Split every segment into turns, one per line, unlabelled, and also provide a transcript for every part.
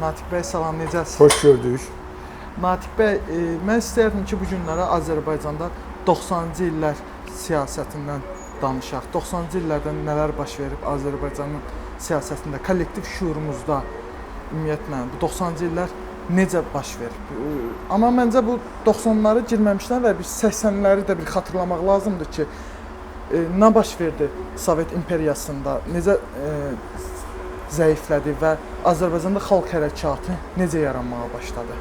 Natiq bəy, salam, necəsiniz?
Xoş gördük.
Natiq bəy, mən istəyərdim ki, bu günlərə Azərbaycanda 90-cı illər siyasətindən danışaq. 90-cı illərdə nələr baş verib Azərbaycanın siyasətində, kollektiv şuurumuzda ümumiyyətlə bu 90-cı illər necə baş verib? Amma məncə bu 90-ları girməmişdən və bir 80-ləri də bir xatırlamaq lazımdır ki, nə baş verdi Sovet imperiyasında, necə zəiflədi və Azərbaycanda xalq hərəkatı necə yaranmağa başladı?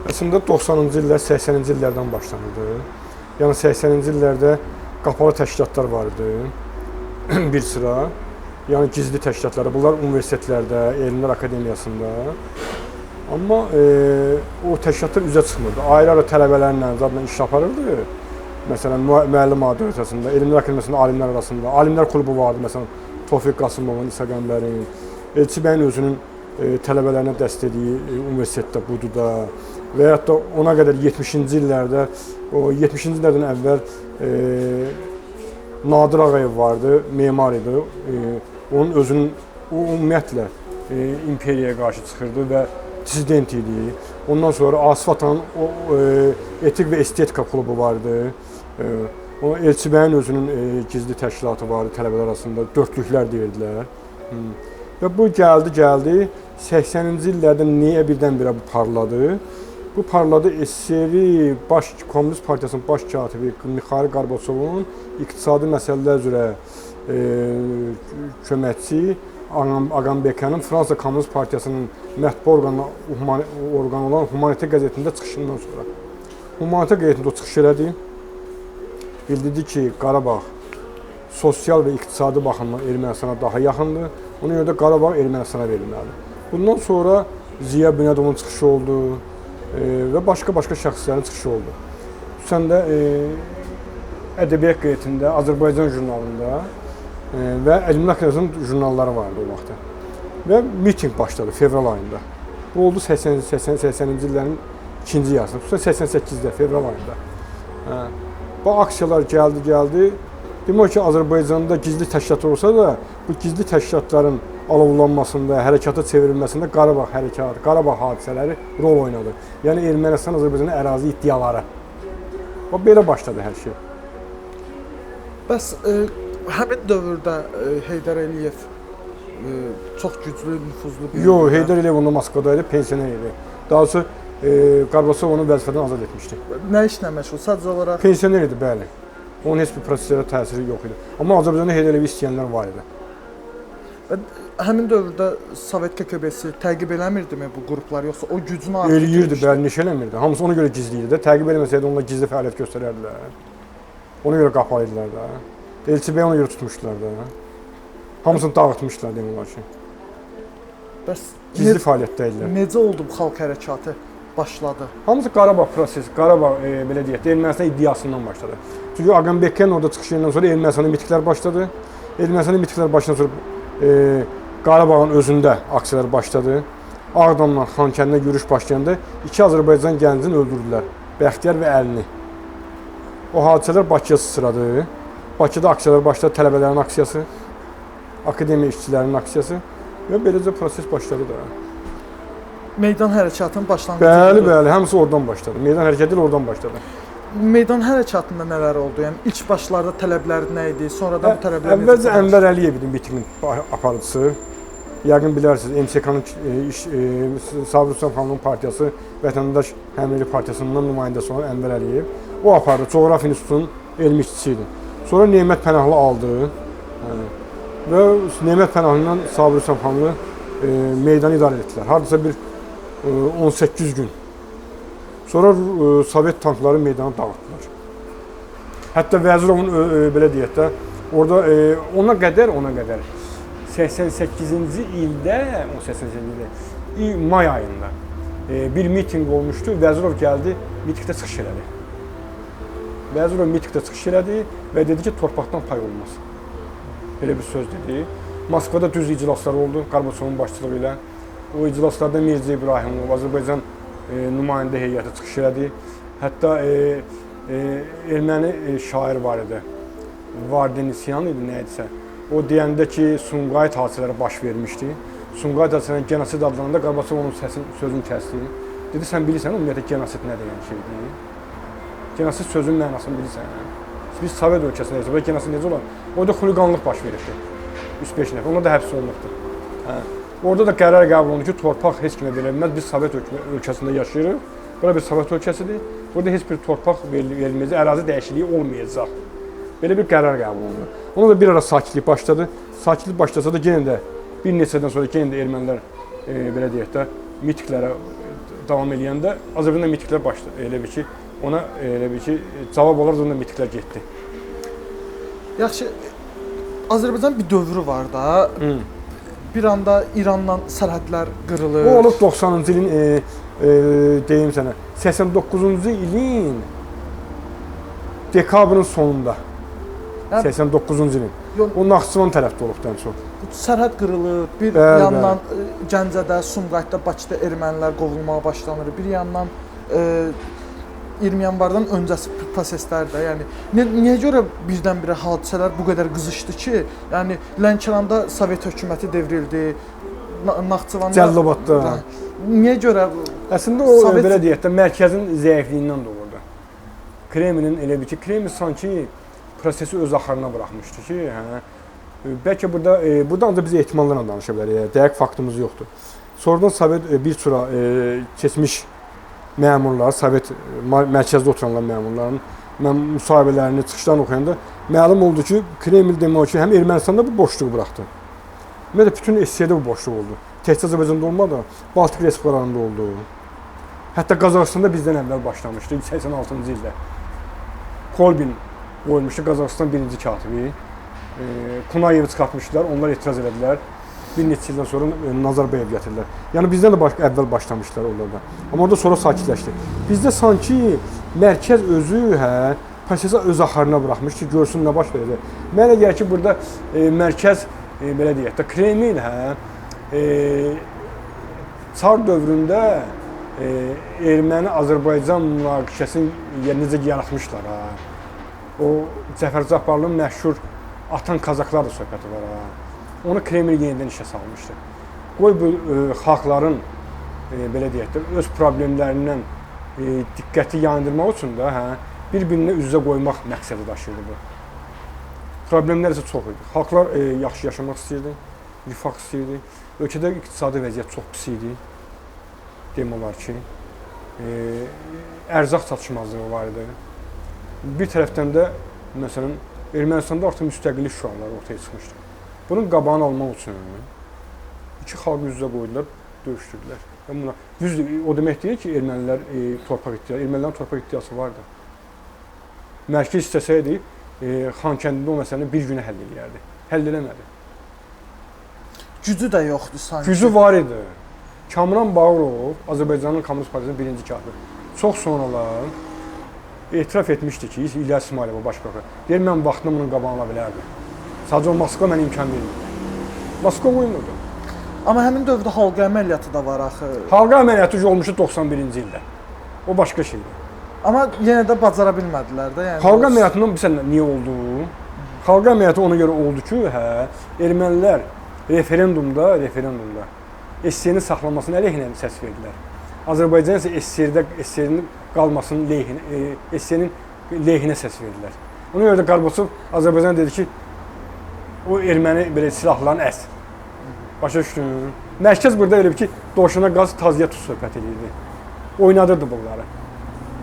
Əslində 90-cı illər 80-ci illərdən başlanırdı. Yəni 80-ci illərdə qapalı təşkilatlar var idi. Bir sıra. Yəni gizli təşkilatlar. Bunlar universitetlərdə, Elmlər Akademiyasında. Amma o təşkilatlar üzə çıxmırdı. Ayrı-ayrı tələbələrlə zadla iş aparırdı. Məsələn, müəllim adı ötəsində, Elmlər Akademiyasında alimlər arasında. Alimlər klubu vardı. Məsələn, Tofiq Qasımovun, İsa Qəmbərin, Elçi bəyin özünün tələbələrinə dəstək etdiyi universitetdə, Bududa və yaxud da ona qədər 70-ci illərdə, o 70-ci illərdən əvvəl Nadir Ağayev vardı, memar idi. Onun özünün, o ümumiyyətlə imperiyaya qarşı çıxırdı və dissident idi. Ondan sonra Asif Atanın etik və estetika klubu vardı. Elçi bəyin özünün gizli təşkilatı vardı tələbələr arasında, dörtlüklər deyirdilər. Və bu gəldi, 80-ci illərdə niyə birdən-birə bu parladı? Bu parladı SSR Komünist Partiyasının baş katibi Mixail Qarbaçovun iqtisadi məsələlər üzrə köməkçi Ağambekanın Fransa Komünist Partiyasının mətbu orqanı olan Humanite qəzetində çıxışından sonra. Humanite qəzetində o çıxış elədi. Bildirdi ki, Qarabağ sosial və iqtisadi baxımdan Ermənistana daha yaxındır. Ona görə də Qarabağ Ermənistana verilməlidir. Bundan sonra Ziya Bünyadovun çıxışı oldu və başqa şəxslərin çıxışı oldu. Xüsusən də Ədəbiyyat qəzetində, Azərbaycan jurnalında və Elmlər Akademiyasının jurnalları vardı o vaxtda. Və miting başladı fevral ayında. Bu oldu 80-ci illərin ikinci yarısında, xüsusən 88-də, fevral ayında. Bu aksiyalar gəldi. Demək ki, Azərbaycanda gizli təşkilatlar olsa da, bu gizli təşkilatların alovlanmasında, hərəkata çevrilməsində Qarabağ hərəkatı, Qarabağ hadisələri rol oynadı. Yəni Ermənistan-Azərbaycanın ərazi iddiaları. O belə başladı hər şey.
Bəs həmin dövrdə Heydər Əliyev çox güclü, nüfuzlu bir...
Yox, Heydər Əliyev onda Moskvada idi, pensioner idi. Daha sonra Qarbaçov onu vəzifədən azad etmişdi.
Nə işlə məşğul? Sadəcə olaraq...
Pensioner idi, bəli. Onun heç bir proseslərə təsiri yox idi. Amma Azərbaycanda Heydər Əliyevi istəyənlər var idi.
Həmin dövrdə Sovet KGB-si təqib eləmirdimi bu qruplar, yoxsa o gücünü artıq
eləyirdi, bəli, neşə eləmirdi. Hamısı ona görə gizli idi. Təqib eləməsəydi onlar gizli fəaliyyət göstərərdilər. Ona görə qapalı idilər də. Elçi bəy ona görə tutmuşdular da. Hamısını dağıtmışdılar demək olar ki.
Bəs
gizli fəaliyyətdə idilər.
Necə oldu bu xalq hərəkatı başladı?
Hamısı Qarabağ prosesi, Qarabağ belə deyək, Ermənistan iddiasından başladı. Çünki Ağambekan orada çıxışından sonra Ermənistanın mitinglər başladı. Ermənistanın mitinglər başladıktan sonra Qarabağın özündə aksiyalar başladı. Ağdamdan Xankəndinə yürüş başlayanda iki Azərbaycan gəncini öldürdülər. Bəxtiyar və Əlini. O hadisələr Bakıya sıçradı. Bakıda aksiyalar başladı, tələbələrin aksiyası, akademiya işçilərinin aksiyası və beləcə proses başladı da.
Meydan hərəkatının başlanğıcı.
Bəli, hamısı oradan başladı. Meydan hərəkatı oradan başladı.
Meydan hərəkatında nələr oldu? Yəni ilk başlarda tələblər nə idi? Sonradan bu tələblər necə?
Əvvəlcə Ənvər Əliyev idi mitingin aparıcısı. Yəqin bilərsiniz, MSK-nın Sabir Hüseynxanlının partiyası Vətəndaş Həmrəylik Partiyasından nümayəndəsi olan Ənvər Əliyev. O apardı. Coğrafiya İnstitutunun elmi işçisi idi. Sonra Nemət Pənahlı aldı və Nemət Pənahlı'ndan Sabir Hüseynxanlı meydanı idarə etdilər. Hardasa bir 18 gün. Sonra Sovet tankları meydanı dağıtdılar. Hətta Vəzirovun belə deyək də, orada ona qədər 88-ci ildə, may ayında bir miting olmuşdu. Vəzirov gəldi, mitingdə çıxış elədi. Vəzirov mitingdə çıxış elədi və dedi ki, torpaqdan pay olmaz. Belə bir söz dedi. Moskvada düz iclaslar oldu Qarbaçovun başçılığı ilə. O iclaslarda Mirzə İbrahimov, Azərbaycan nümayəndə heyəti çıxış elədi. Hətta erməni şair var idi, Vardenisyan idi, nə idisə. O deyəndə ki, Sumqayıt hadisələri baş vermişdi. Sumqayıt hadisəsinin genosid adlananda Qarbaçov onun sözünü kəsdi. Dedi, sən bilirsən ümumiyyətlə genosid nə deyən şeydir? Genosid sözünün mənasını bilirsən. Biz Sovet ölkəsindəyiz, və genosid necə olar? Orada xuliqanlıq baş verirdi. 3-5 nəfər, onlar da həbs olunubdur. Orada da qərar qəbul olundu ki, torpaq heç kimə verilməz, biz Sovet ölkəsində yaşayırıq. Bura bir Sovet ölkəsidir, burada heç bir torpaq verilməyəcək, ərazi dəyişikliyi olmayacaq. Belə bir qərar qəbul olundu. Ona da bir ara sakitlik başladı. Sakitlik başlasa da yenə də bir neçədən sonra yenə də ermənilər belə deyək də mitinglərə davam edəndə Azərbaycanda mitinglər başladı. Elə bir ki, ona elə bir ki, cavab olaraq onda mitinglər getdi.
Yaxşı, Azərbaycan bir dövrü var da. Bir anda İranla sərhədlər qırılır.
O olub 90-cı ilin deyim sənə 89-cu ilin dekabrın sonunda. 89-cu ilin. O Naxçıvan tərəfdə olub ən çox.
Sərhəd qırılır. Bir yandan Gəncədə, Sumqayıtda, Bakıda ermənilər qovulmağa başlanır. Bir yandan 20 yanvardan öncəsi proseslər də, yəni niyə görə birdən-birə hadisələr bu qədər qızışdı ki, yəni Lənkəranda Sovet hökuməti devrildi, Naxçıvanda,
Cəlilabadda.
Niyə görə?
Əslində o belə deyək də mərkəzin zəifliyindən doğurdu. Kremlin elə bir ki, Kreml sanki prosesi öz axarına buraxmışdı ki, bəlkə burada ancaq biz ehtimallarla danışa bilərik, dəqiq faktımız yoxdur. Sonradan Sovet bir sıra keçmiş məmurlar, Sovet mərkəzdə oturanlar məmurların müsahibələrini, çıxışlarını oxuyanda məlum oldu ki, Kreml demək ki, həm Ermənistanda bu boşluq buraxdı. Və də bütün SSR-də bu boşluq oldu. Təkcə Azərbaycanda olmadı, Baltik respublikalarında oldu. Hətta Qazaxıstanda bizdən əvvəl başlamışdı, 86-cı ildə. Kolbin qoyulmuşdu, Qazaxıstan birinci katibi. Kunayevi çıxartmışdılar, onlar etiraz elədilər. Bir neçə ildən sonra Nazarbayev gətirdilər. Yəni bizdən də əvvəl başlamışdılar onlarda. Amma orada sonra sakitləşdi. Bizdə sanki mərkəz özü prosesi öz axarına buraxmış ki, görsün nə baş verəcək. Mənə gəlir ki, burada mərkəz belə deyək də Kreml Çar dövründə Erməni-Azərbaycan münaqişəsini necə yaratmışlar. O Cəfər Cabbarlının məşhur Atan Kazaklar da söhbəti var. Onu Kreml yenidən işə salmışdı. Qoy bu xalqların belə deyək də öz problemlərindən diqqəti yayındırmaq üçün də bir-birinə üz-üzə qoymaq məqsədi daşıyırdı bu. Problemlər isə çox idi. Xalqlar yaxşı yaşamaq istəyirdi, rifah istəyirdi. Ölkədə iqtisadi vəziyyət çox pis idi. Demək olar ki, ərzaq çatışmazlığı var idi. Bir tərəfdən də məsələn Ermənistanda artıq müstəqillik şüarları ortaya çıxmışdı. Bunun qabağını almaq üçün iki xalqı üz-üzə qoydular, döyüşdürdülər. O demək deyil ki, ermənilər torpaq iddiası, ermənilərin torpaq iddiası vardı. Mərkəz istəsəydi, Xankəndində o məsələni bir günə həll edərdi. Həll eləmədi.
Gücü də yoxdur sanki.
Gücü var idi. Kamran Bağırov, Azərbaycanın Kommunist Partiyasının birinci katibi. Çox sonralar etiraf etmişdi ki, İlyas İsmailov baş prokuror. Deyir, mən vaxtında bunun qabağını ala bilərdim. Sadəcə o Moskva mənə imkan vermirdi. Moskva qoymurdu.
Amma həmin dövrdə halqa əməliyyatı da var axı.
Halqa əməliyyatı olmuşdu 91-ci ildə. O başqa şeydir.
Amma yenə də bacara bilmədilər də, yəni.
Halqa əməliyyatının bilirsən niyə oldu? Halqa əməliyyatı ona görə oldu ki, ermənilər referendumda SSR-nin saxlanmasının əleyhinə səs verdilər. Azərbaycan isə SSR-nin qalmasının əleyhinə, SSR-nin əleyhinə səs verdilər. Ona görə də Qarbaçov Azərbaycan dedi ki, o erməni belə silahların əs. Başa düşdün? Mərkəz burada elə ki, doşuna qaz, tazıya tuz söhbət edirdi. Oynadırdı bunları.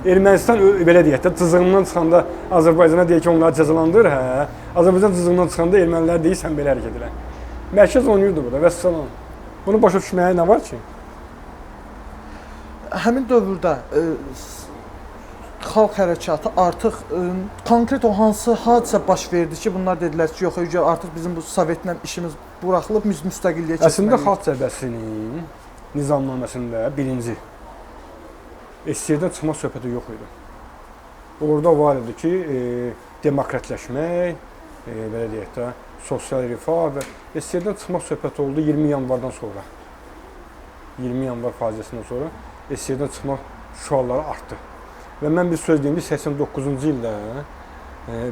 Ermənistan belə deyək də, cızığından çıxanda Azərbaycana deyək ki, onları cəzalandır, Azərbaycan cızığından çıxanda ermənilər deyir, sən belə hərəkət edirlər. Mərkəz oynayırdı burada, vəssalam. Bunu başa düşməyə nə var ki?
Həmin dövrdə xalq hərəkatı artıq konkret o hansı hadisə baş verdi ki, bunlar dedilər ki, yox, artıq bizim bu Sovetlə işimiz buraxılıb, biz müstəqilliyə keçməliyik.
Əslində xalq cəbhəsinin nizamnaməsində birinci SSR-dən çıxma söhbəti yox idi. Orada var idi ki, demokratləşmək, belə deyək də, sosial rifah və SSR-dən çıxma söhbəti oldu 20 yanvardan sonra. 20 yanvar faciəsindən sonra SSR-dən çıxma şüarları artdı. Və mən bir söz deyim ki, 89-cu ildə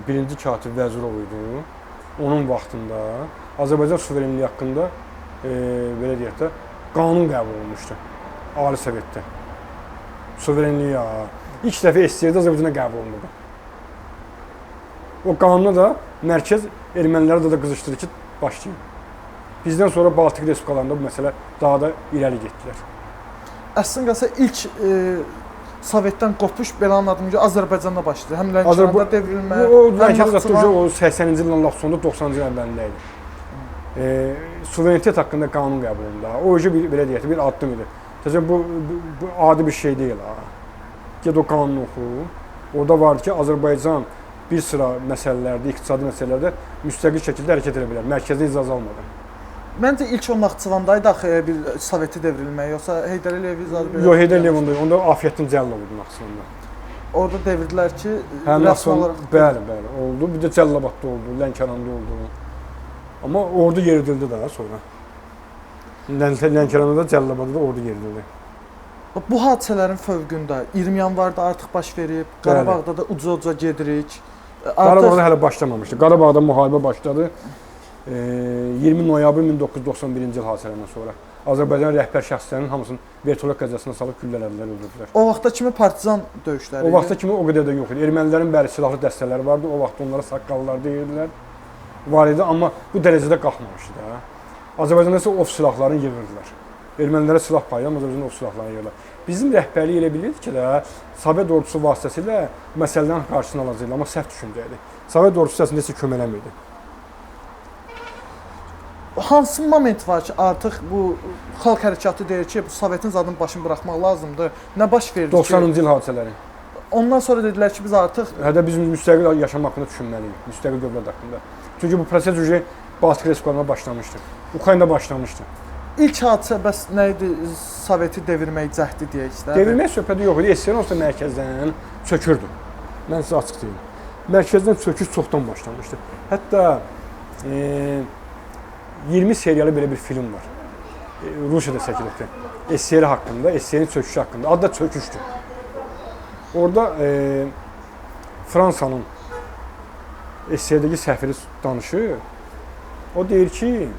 birinci katib Vəzirov idi. Onun vaxtında Azərbaycan suverenliyi haqqında belə deyək də, qanun qəbul olunmuşdu Ali Sovetdə. Suverenliyə. İlk dəfə SSR-də Azərbaycana qəbul olundu. O qanuna da mərkəz erməniləri də qızışdırdı ki, başlayın. Bizdən sonra Baltik Respublikalarında bu məsələ daha da irəli getdilər.
Əslində ilk Sovetdən qopuş belə anladım ki, Azərbaycanda başladı. Həm Lənkəranda devrilmə,
həm Naxçıvan o 80-ci ilin lap sonunda 90-cı ilin əvvəlində idi. Suverenitet haqqında qanun qəbul olundu. O belə deyək, bir addım idi. Təzə bu adi bir şey deyil ha. Ged o qanunu oxu. Orada vardı ki, Azərbaycan bir sıra məsələlərdə, iqtisadi məsələlərdə müstəqil şəkildə hərəkət edə bilər, mərkəzdə icazə almadan.
Məncə ilk o Naxçıvandaydı axı bir Soveti devrilmək, yoxsa Heydər Əliyev izadı?
Yox, Heydər Əliyev onda Afiyəddin Cəllov idi Naxçıvanda.
Orada devirdilər ki,
rəsmi olaraq bəli, oldu. Bir də Cəlilabadda oldu, Lənkəranda oldu. Amma ordu yeridildi daha sonra. Lənkəranda da Cəlilabadda da ordu yeridildi.
Bu hadisələrin fövqündə 20 yanvarda artıq baş verib, Qarabağda da uca gedirik.
Qarabağda hələ başlamamışdı. Qarabağda müharibə başladı. 20 noyabr 1991-ci il hadisələrindən sonra Azərbaycan rəhbər şəxslərinin hamısını vertolyot qəzasına salıb güllələdilər, öldürdülər.
O vaxta kimi partizan döyüşləri idi.
O vaxta kimi o qədər də yox idi. Ermənilərin bəli silahlı dəstələri vardı. O vaxt onlara saqqallar deyirdilər. Var idi, amma bu dərəcədə qalxmamışdı da. Azərbaycanda isə ov silahlarını yığırdılar. Ermənilərə silah paylayan Azərbaycanda ov silahlarını yığırdılar. Bizim rəhbərlik elə bilirdi ki, Sovet ordusu vasitəsilə məsələlərin qarşısını alacaqlar, amma səhv düşüncə idi. Sovet ordusu əslində heç kömək eləmirdi.
Hansı moment var ki, artıq bu xalq hərəkatı deyir ki, bu Sovetin zadını başını buraxmaq lazımdır. Nə baş verdi
90-cı il hadisələri.
Ondan sonra dedilər ki, biz artıq
biz müstəqil yaşam haqqında düşünməliyik, müstəqil dövlət haqqında. Çünki bu proses Baltik Respublikalarına başlamışdı. Ukraynada başlamışdı.
İlk hadisə bəs nə idi? Soveti devirmək cəhdi deyək də.
Devirmək söhbəti yox idi. SSR olsa mərkəzdən çökürdü. Mən sizə açıq deyim. Mərkəzdən çöküş çoxdan başlamışdı. Hətta 20 seriyalı belə bir film var. Rusiyada çəkilibdi. SSR haqqında, SSR-in çöküşü haqqında. Adı da Çöküşdür. Orada Fransanın SSR-dəki səfiri danışır. O deyir ki,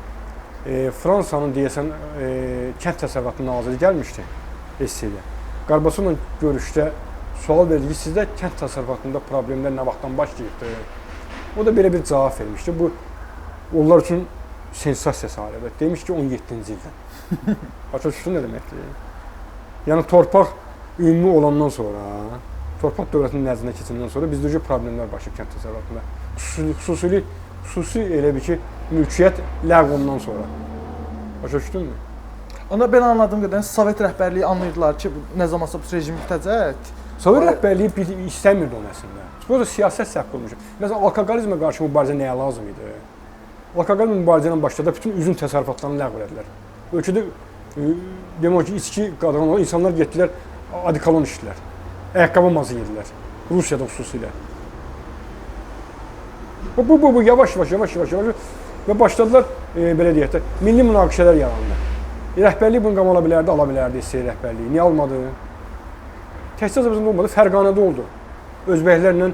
Fransanın deyəsən kənd təsərrüfatı naziri gəlmişdi SSR-yə. Qarbaçovla görüşdə sual verdi ki, sizdə kənd təsərrüfatında problemlər nə vaxtdan başlayıbdı? O da belə bir cavab vermişdi. Bu onlar üçün sensasiya sayılır. Demiş ki 17-ci ildən. Başa düşdün nə deməkdir? Yəni torpaq ümumi olandan sonra, torpaq dövlətinin nəzdinə keçəndən sonra bizdə problemlər başlayıb kənd təsərrüfatında. Xüsusi elə bir ki, mülkiyyət ləğv ondan sonra. Başa düşdünmü?
Onda belə anladığım qədərilə Sovet rəhbərliyi anlayırdılar ki, nə zamansa bu rejim bitəcək.
Sovet rəhbərliyi istəmirdi onu əslində. Bu da siyasət səhv qurmuş. Məsələn, alkoqolizmə qarşı mübarizə nəyə lazım idi? Alkoqol mübarizə ilə başladı, bütün üzüm təsərrüfatlarını ləğv etdilər. Ölkədə demək ki, içki qadağan olan insanlar getdilər, adikalon içdilər. Ayaqqabı mazı yedilər. Rusiyada xüsusilə. Bu yavaş və başladılar belə deyək də milli münaqişələr yarandı. Rəhbərlik bunu qama ala bilərdi SSR rəhbərliyi. Niyə almadı? Təkcə Azərbaycanda olmadı, Fərqanədə oldu. Özbəklərlə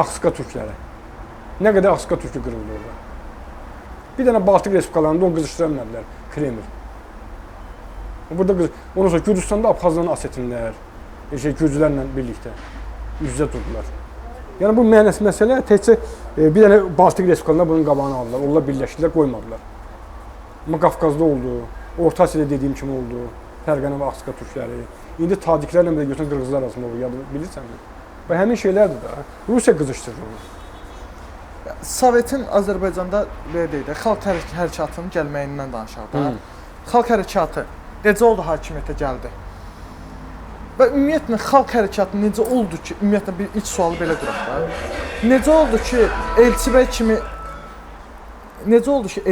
Ağsuqa türkləri. Nə qədər Ağsuqa türkü qırıldı orada. Bir dənə Baltik Respublikalarında onu qızışdıra bilmədilər, Kreml. Ondan sonra Gürcüstanda Abxazlarla Asetinlər, Gürcülərlə birlikdə üz-üzə durdular. Yəni bu məsələ təkcə bir dənə Baltik Respublikalarında bunun qabağını aldılar, onlar birləşdilər, qoymadılar. Amma Qafqazda oldu, Orta Asiyada dediyim kimi oldu, Fərqanə və Ağsuqa türkləri. İndi taciklərlə belə götürən qırğızlar arasında olur, bilirsənmi? Və həmin şeylərdir də, Rusiya qızışdırır onu.
Sovetin Azərbaycanda belə deyək də, xalq hərəkatının gəlməyindən danışaq da. Xalq hərəkatı necə oldu hakimiyyətə gəldi? Və ümumiyyətlə xalq hərəkatı necə oldu ki, ümumiyyətlə bir ilk sualı belə quraq da. Necə oldu ki,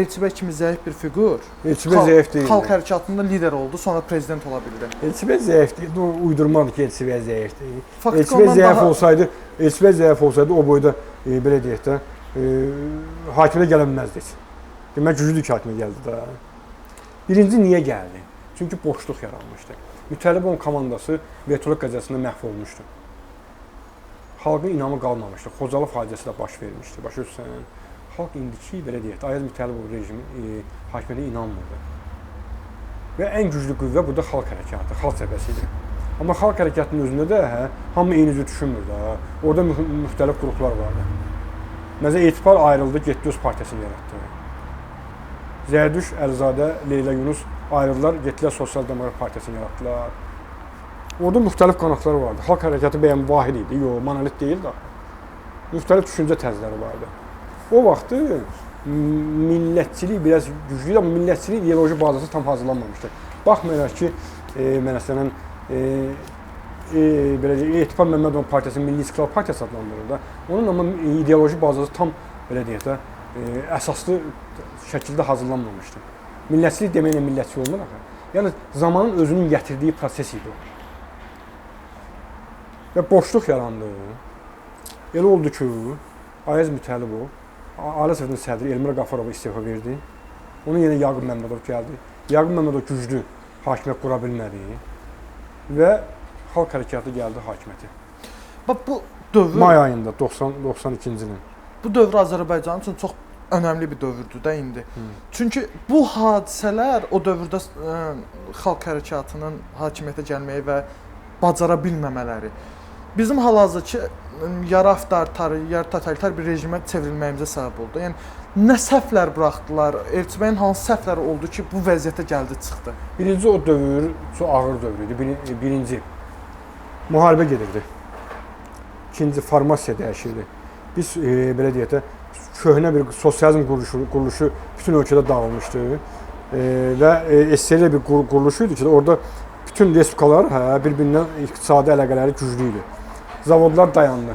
Elçibəy kimi zəif bir fiqur
Elçibəy zəif deyil.
Xalq hərəkatında lider oldu, sonra prezident ola bildi.
Elçibəy zəif deyil, o uydurmadır ki, Elçibəy zəif deyil. Elçibəy zəif olsaydı o boyda belə deyək də hakimiyyətə gələ bilməzdi. Demək güclü hakimiyyətə gəldi də. Birinci niyə gəldi? Çünki boşluq yaranmışdı. Mütəllibovun komandası vertolyot qəzasında məhv olmuşdu. Xalqın inamı qalmamışdı. Xocalı faciəsi də baş vermişdi. Başa düşürsən? xalq indiki belə deyək, Ayaz Mütəllibov rejimi hakimiyyətinə inanmırdı. Və ən güclü qüvvə burada xalq hərəkatı, xalq cəbhəsi idi. Amma xalq hərəkatının özündə də hamı eyni cür düşünmür də. Orada müxtəlif qruplar vardı. Məsələn, Etibar ayrıldı, getdi öz partiyasını yaratdı. Zərdüş, Əlizadə, Leyla Yunus ayrıldılar, getdilər Sosial Demokrat Partiyasını yaratdılar. Orada müxtəlif qanatlar vardı. Xalq hərəkatı bəyəm vahid idi, yox, monolit deyil də. Müxtəlif düşüncə tərzləri vardı. O vaxtı millətçilik biraz güclüydü, amma millətçilik ideoloji bazası tam hazırlanmamışdı. Baxmayaraq ki, məsələn, Etibar Məmmədov Partiyası Milli İstiqlal Partiyası adlandırılır da. Onun amma ideoloji bazası tam belə deyək də əsaslı şəkildə hazırlanmamışdı. Millətçilik deməklə millətçi olmur axı. Yəni zamanın özünün gətirdiyi proses idi o. Və boşluq yarandı. Elə oldu ki, Ayaz Mütəllibov Ali Sovetinin sədri Elmira Qafarova istefa verdi. Onun yenə Yaqub Məmmədov gəldi. Yaqub Məmmədov güclü hakimiyyət qura bilmədi və xalq hərəkatı gəldi hakimiyyəti.
Bax bu dövr
may ayında 92-ci ilin.
Bu dövr Azərbaycan üçün çox önəmli bir dövrdür də indi. Çünki bu hadisələr o dövrdə xalq hərəkatının hakimiyyətə gəlməyi və bacara bilməmələri bizim hal-hazırki yarı avtoritar, yarı totalitar bir rejimə çevrilməyimizə səbəb oldu. Yəni nə səhvlər buraxdılar, Elçibəyin hansı səhvləri oldu ki, bu vəziyyətə gəldi, çıxdı?
Birinci o dövr çox ağır dövr idi. Birinci müharibə gedirdi. İkinci formasiya dəyişirdi. Biz belə deyək də köhnə bir sosializm quruluşu bütün ölkədə dağılmışdı və SSR bir quruluş idi ki, orada bütün respublikalar bir-birindən iqtisadi əlaqələri güclü idi. Zavodlar dayandı.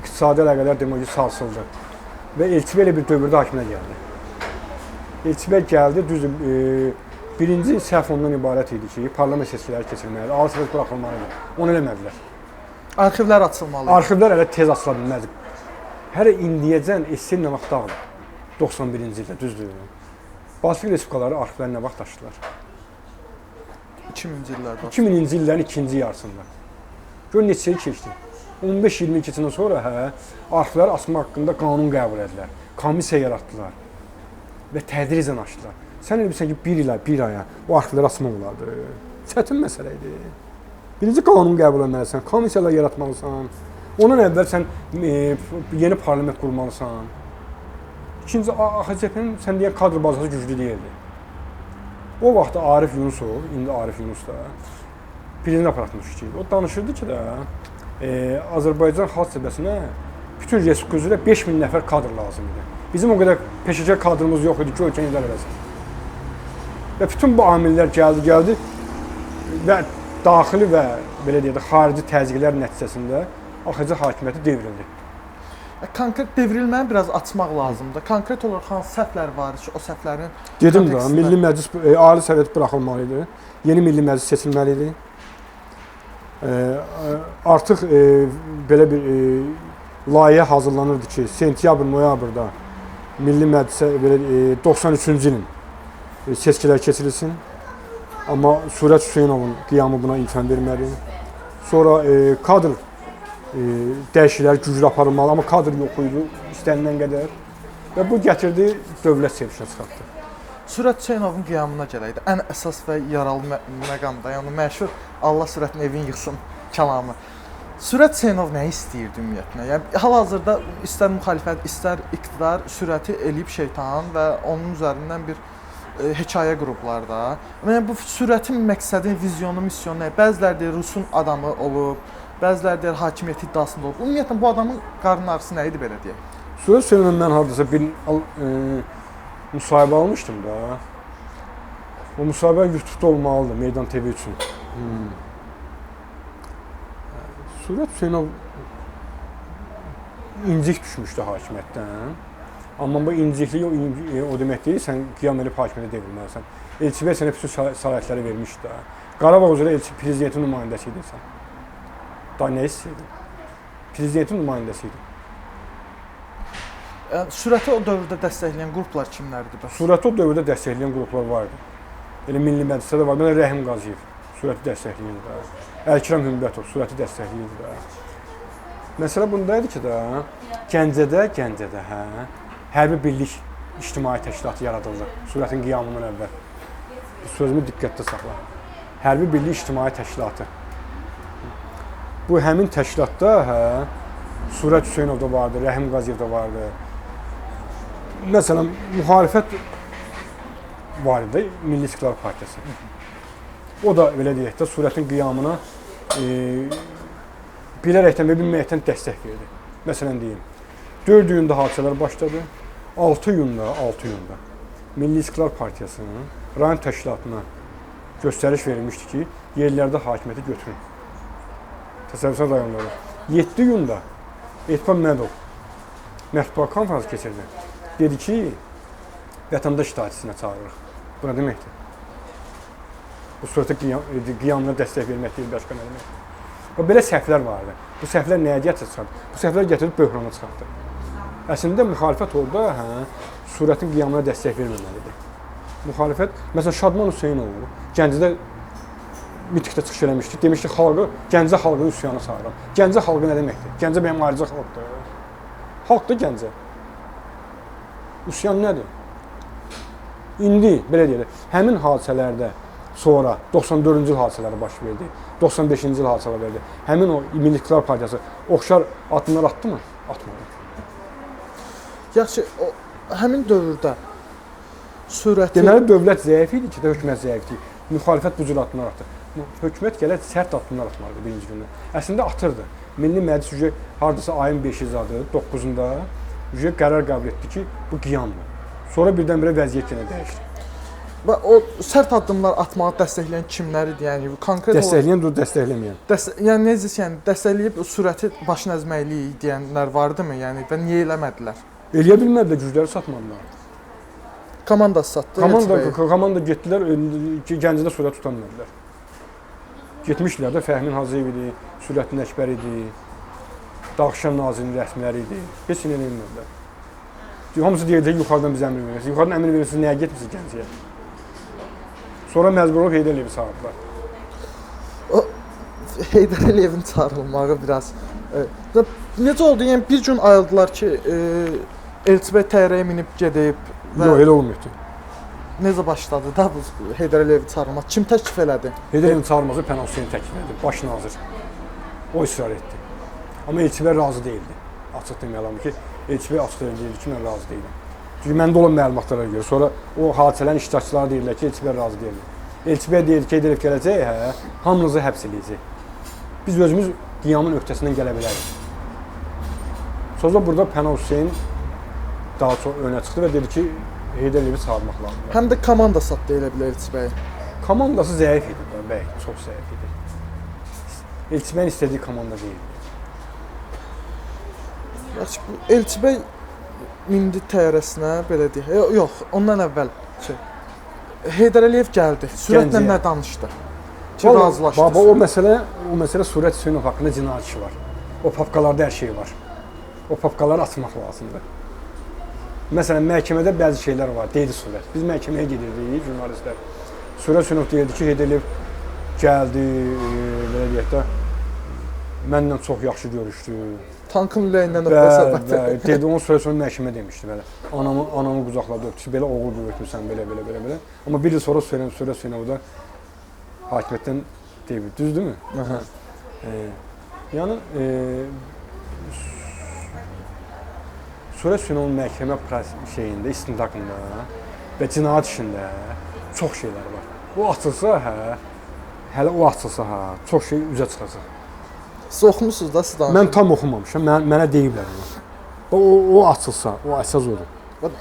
İqtisadi əlaqələr demək ki, sarsıldı. Və Elçibəy elə bir dövrdə hakimiyyətə gəldi. Elçibəy gəldi, düzdür, birinci səhv ondan ibarət idi ki, parlament seçkiləri keçirilməlidir, Ali Sovet buraxılmalıdır. Onu eləmədilər.
Arxivlər açılmalıdır.
Arxivlər elə tez açıla bilməzdi. Hələ indiyəcən SSR nə vaxt dağıldı? 91-ci ildə, düzdür. Baltik respublikaları arxivləri nə vaxt açdılar?
2000-ci illərdə.
2000-ci illərin ikinci yarısında. Gör neçə il keçdi. 15-20 il keçəndən sonra arxivləri açmaq haqqında qanun qəbul edilər. Komissiya yaratdılar və tədricən açdılar. Sən elə bilirsən ki, bir aya o arxivləri açmaq olardı. Çətin məsələ idi. Birinci qanun qəbul etməlisən, komissiyalar yaratmalısan. Ondan əvvəl sən yeni parlament qurmalısan. İkinci, AXCP-nin sən deyən kadr bazası güclü deyildi. O vaxt Arif Yunusov, indi Arif Yunus da birinci aparatını işləyirdi. O danışırdı ki də Azərbaycan xalq cəbhəsinə bütün respublika üzrə 5000 nəfər kadr lazım idi. Bizim o qədər peşəkar kadrımız yox idi ki, ölkəni idarə eləsin. Və bütün bu amillər gəldi və daxili və belə deyək də xarici təzyiqlər nəticəsində AXC hakimiyyəti devrildi.
Konkret devrilməni biraz açmaq lazımdır. Konkret olaraq hansı səhvlər var ki, o səhvlərin
dedim də, Milli Məclis, Ali Sovet buraxılmalı idi. Yeni Milli Məclis seçilməli idi. Artıq belə bir layihə hazırlanırdı ki, sentyabr-noyabrda Milli Məclisə belə 93-cü ilin seçkilər keçirilsin. Amma Surət Hüseynovun qiyamı buna imkan verməli. Sonra kadr dəyişikliklər güclü aparılmalı, amma kadr yox idi istənilən qədər. Və bu gətirdi dövlət çevrilişinə çıxartdı.
Surət Hüseynovun qiyamına gələydi. Ən əsas və yaralı məqamda, yəni məşhur Allah Surətin evini yıxsın kəlamı. Surət Hüseynov nə istəyirdi ümumiyyətlə? Yəni hal-hazırda istər müxalifət, istər iqtidar Surəti eləyib şeytan və onun üzərindən bir hekayə qruplarda. Yəni bu Surətin məqsədi, vizyonu, misyonu nə? Bəziləri deyir Rusun adamı olub, bəziləri deyir hakimiyyət iddiasında olub. Ümumiyyətlə bu adamın qarın ağrısı nə idi belə deyək?
Surət Hüseynovun mən hardasa bir müsahibə almışdım da. O müsahibə YouTube'da olmalıdır Meydan TV üçün. Surət Hüseynov incik düşmüşdü hakimiyyətdən. Amma bu inciklik o demək deyil, sən qiyam edib hakimiyyətə devrilməlisən. Elçibəy sənə bütün səlahiyyətləri vermişdi də. Qarabağ üzrə prezidentin nümayəndəsi idin sən. Daha nə istəyirdin? Prezidentin nümayəndəsi idin.
Surəti o dövrdə dəstəkləyən qruplar kimlərdir?
Surəti o dövrdə dəstəkləyən qruplar vardı. Elə Milli Məclisdə də var. Mən Rəhim Qaziyev Surəti dəstəkləyirdi də. Əlkiram Hümbətov Surəti dəstəkləyirdi də. Məsələ bundaydı ki də, Gəncədə hərbi birlik ictimai təşkilatı yaradıldı Surətin qiyamından əvvəl. Bu sözümü diqqətdə saxla. Hərbi birlik ictimai təşkilatı. Bu həmin təşkilatda Surət Hüseynov da vardı, Rəhim Qaziyev da vardı. Məsələn, müxalifət var idi, Milli İstiqlal Partiyası. O da belə deyək də Surətin qiyamına bilərəkdən və bilməkdən dəstək verdi. Məsələn deyim, 4 iyunda hadisələr başladı. 6 iyunda Milli İstiqlal Partiyasının rayon təşkilatına göstəriş verilmişdi ki, yerlərdə hakimiyyəti götürün. Təsəvvürsən rayonlarda. 7 iyunda Etibər Mədov mətbuat konfransı keçirdi. Dedi ki, vətəndaş itaətisinə çağırırıq. Bu nə deməkdir? Bu Surətin qiyamına dəstək vermək deyil, başqa nə deməkdir? Və belə səhvlər vardı. Bu səhvlər nəyə gətirdi? Bu səhvlər gətirib böhrana çıxartdı. Əslində müxalifət orada Surətin qiyamına dəstək verməməlidir. Müxalifət, məsələn Şadman Hüseynoğlu Gəncədə mitikdə çıxış eləmişdi. Demişdi xalqı, Gəncə xalqını üsyana çağırıram. Gəncə xalqı nə deməkdir? Gəncə mənim ayrıca xalqdır. Xalqdır Gəncə. Üsyan nədir? İndi belə deyək, həmin hadisələrdə sonra 94-cü il hadisələri baş verdi. 95-ci il hadisələr verdi. Həmin o Milli İstiqlal Partiyası oxşar addımlar atdı mı? Atmadı.
Yaxşı, həmin dövrdə Surəti...
Deməli, dövlət zəif idi ki, hökumət zəif idi. Müxalifət bu cür addımlar atdı. Hökumət gələ sərt addımlar atmalıdır birinci gündə. Əslində atırdı. Milli Məclis hardasa ayın 5-i zadı, 9-unda qərar qəbul etdi ki, bu qiyamdır. Sonra birdən-birə vəziyyət yenə dəyişdi.
Və o sərt addımlar atmağı dəstəkləyən kimlər idi? Yəni konkret
dəstəkləyən, dəstəkləməyən.
Yəni necə, yəni dəstəkləyib Surəti başın əzməkliyi deyənlər vardımı? Yəni və niyə eləmədilər?
Eləyə bilmədilər, gücləri satmadılar.
Komandası satdı.
Komanda getdilər, Gəncədə Surət tutanmadılar. Getmişlər də Fəhmin Hacıyev idi, Surətin Əkbər idi, Dağışan Nazirinin rəsmiləri idi. Heç nə eləmədilər. Hamısı deyəcək, yuxarıdan biz əmr verirsiniz. Yuxarıdan əmr verirsiniz, nəyə getmişsiniz Gəncəyə? Sonra məcbur olub Heydər Əliyevi çağırdılar.
O Heydər Əliyevin çağırılmağı biraz... Necə oldu? Yəni bir gün ayıldılar ki, Elçibey təyyarəyə minib gedib və...
Yox, elə olmuyordu.
Necə başladı da bu Heydər Əliyevi çağırmaq? Kim təklif elədi?
Heydər Əliyevin çağırması Pənah Hüseyn təklif elədi, baş nazir. O israr etdi. Amma Elçibey razı deyildi. Açıq deməli ki, Elçibey açıq deyildi ki, mən razı deyildim. Çünki məndə olan məlumatlara görə. Sonra o hadisələrin iştirakçıları deyirlər ki, Elçibey razı deyildi. Elçibey deyir ki, Heydər Əliyev gələcək, hamınızı həbs eləyəcək. Biz özümüz qiyamın öhdəsindən gələ bilərik. Sonra burada Pənah Hüseyn daha çox önə çıxdı və dedi ki, Heydər Əliyevi çağırmaq lazımdır.
Həm də komanda satdı elə bilə Elçibəyi.
Komandası zəif idi, bəy, çox zəif idi. Elçibəyin istədiyi komanda deyildi.
Yaxşı, Elçibəy mindi təyyarəsinə, belə deyək. Yox, ondan əvvəl Heydər Əliyev gəldi. Sürətlə nə danışdı? Ki, razılaşdı.
Baba, o məsələ Surət Hüseynov haqqında cinayət işi var. O papkalarda hər şey var. O papkaları açmaq lazımdır. Məsələn, məhkəmədə bəzi şeylər var, deyildi Surət. Biz məhkəməyə gedirdik, jurnalistlər. Surət Hüseynov deyildi ki, Heydər Əliyev gəldi, belə deyək də, mənlə çox yaxşı görüşdü.
Tankın ürəyindən öpə söhbət.
Dedi, onu Surət Hüseynov məhkəmə demişdi, belə. Anamı qucaqladı, öpdü, belə oğul böyütmüsən, belə. Amma bir il sonra Surət Hüseynov da hakimiyyətdən deyib, düzdürmü? Yəni, Surət Hüseynovun məhkəmə şeyində, istintaqında və cinayət işində çox şeylər var. O açılsa, hələ o açılsa, çox şey üzə çıxacaq.
Siz oxumusunuz da, siz danışın.
Mən tam oxumamışam, mənə deyiblər onu. O açılsa, o əsas odur.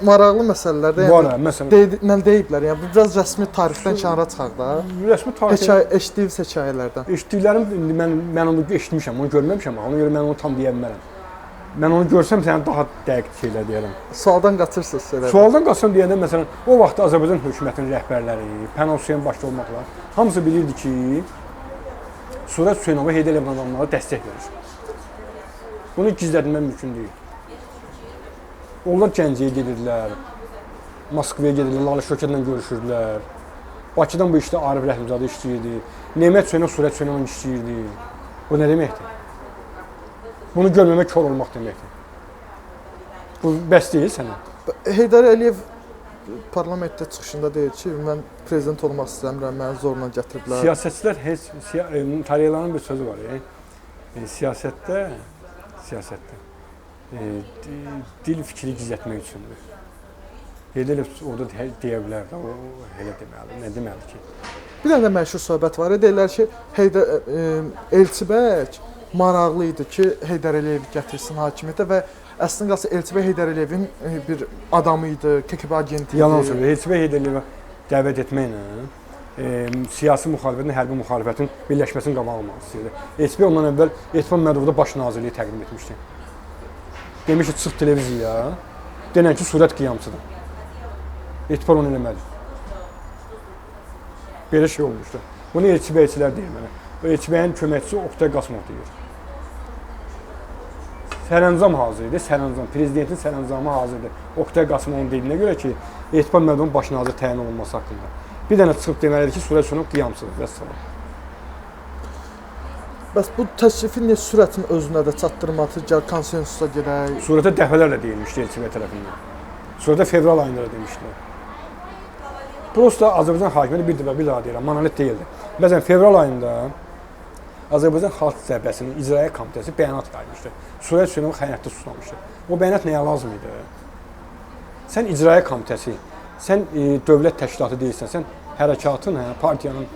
Maraqlı məsələlərdə, yəni deyiblər, yəni biraz rəsmi tarixdən kənara çıxaq da.
Rəsmi tarixdən...
Eşitdiyiniz hekayələrdən.
Eşitdiklərim, mən onu eşitmişəm, onu görməmişəm, ona görə mən onu tam deyə bilmərəm. Mən onu görsəm sənə daha dəqiq şeylər deyərəm.
Sualdan qaçırsınız söylədim.
Sualdan qaçsam deyəndə, məsələn, o vaxt Azərbaycan hökumətinin rəhbərləri, Pənah Hüseyn başda olmaqla, hamısı bilirdi ki, Surət Hüseynova Heydər Əliyev adamlara dəstək verir. Bunu gizlətmək mümkün deyil. Onlar Gəncəyə gedirdilər, Moskvaya gedirdilər, Lalə Şökətlə görüşürdülər. Bakıdan bu işdə Arif Rəhimzadə işləyirdi. Nemət Hüseynov Surət Hüseynovla işləyirdi. Bu nə deməkdir? Bunu görməmək kör olmaq deməkdir. Bu bəs deyil sənə.
Heydər Əliyev parlamentdə çıxışında deyir ki, mən prezident olmaq istəmirəm, məni zorla gətiriblər.
Siyasətçilər heç tarixlərin bir sözü var. Siyasətdə dil fikri gizlətmək üçündür. Heydər Əliyev orada deyə bilər də, o elə deməli, nə deməli ki?
Bir dənə də məşhur söhbət var. Deyirlər ki, Elçibək maraqlı idi ki, Heydər Əliyev gətirsin hakimiyyətə və əslində qalsa Elçibək Heydər Əliyevin bir adamı idi, KGB agenti idi.
Yalan söylüyor. Elçibək Heydər Əliyevə dəvət etməklə siyasi müxalifətin, hərbi müxalifətin birləşməsini qabağı almaq istəyirdi. Elçibək ondan əvvəl Etimad Məhəmmədovda baş nazirliyi təqdim etmişdi. Demiş ki, çıx televiziyaya, denən ki, surət qiyamçıdır. Etibar onu eləmədi. Belə şey olmuşdu. Bunu Elçibəkçilər deyir mənə. O Elçibəyin köməkçisi Oqtay Qasımov deyir. Sərəncam hazır idi. Prezidentin sərəncamı hazır idi. Oqtay Qasımovun dediyinə görə ki, Etibar Məhəmmədovun baş nazir təyin olunması haqqında. Bir dənə çıxıb deməlidir ki, surət sonu qiyamçıdır. Vəssalam.
Bəs bu təklifin niyə sürətin özünə də çatdırması, gəl konsensusa gedək?
Surətə dəfələrlə deyilmişdi Elçibək tərəfindən. Surətə fevral ayında da demişdilər. Prosta Azərbaycan hakimiyyəti bir daha deyirəm, monolit deyildi. Məsələn, fevral ayında Azərbaycan Xalq Cəbhəsinin İcraiyyə Komitəsi bəyanat vermişdi. Surət Hüseynovu xəyanətdə suçlamışdı. O bəyanat nəyə lazım idi? Sən İcraiyyə Komitəsi, sən dövlət təşkilatı deyilsən, sən hərəkatın, partiyanın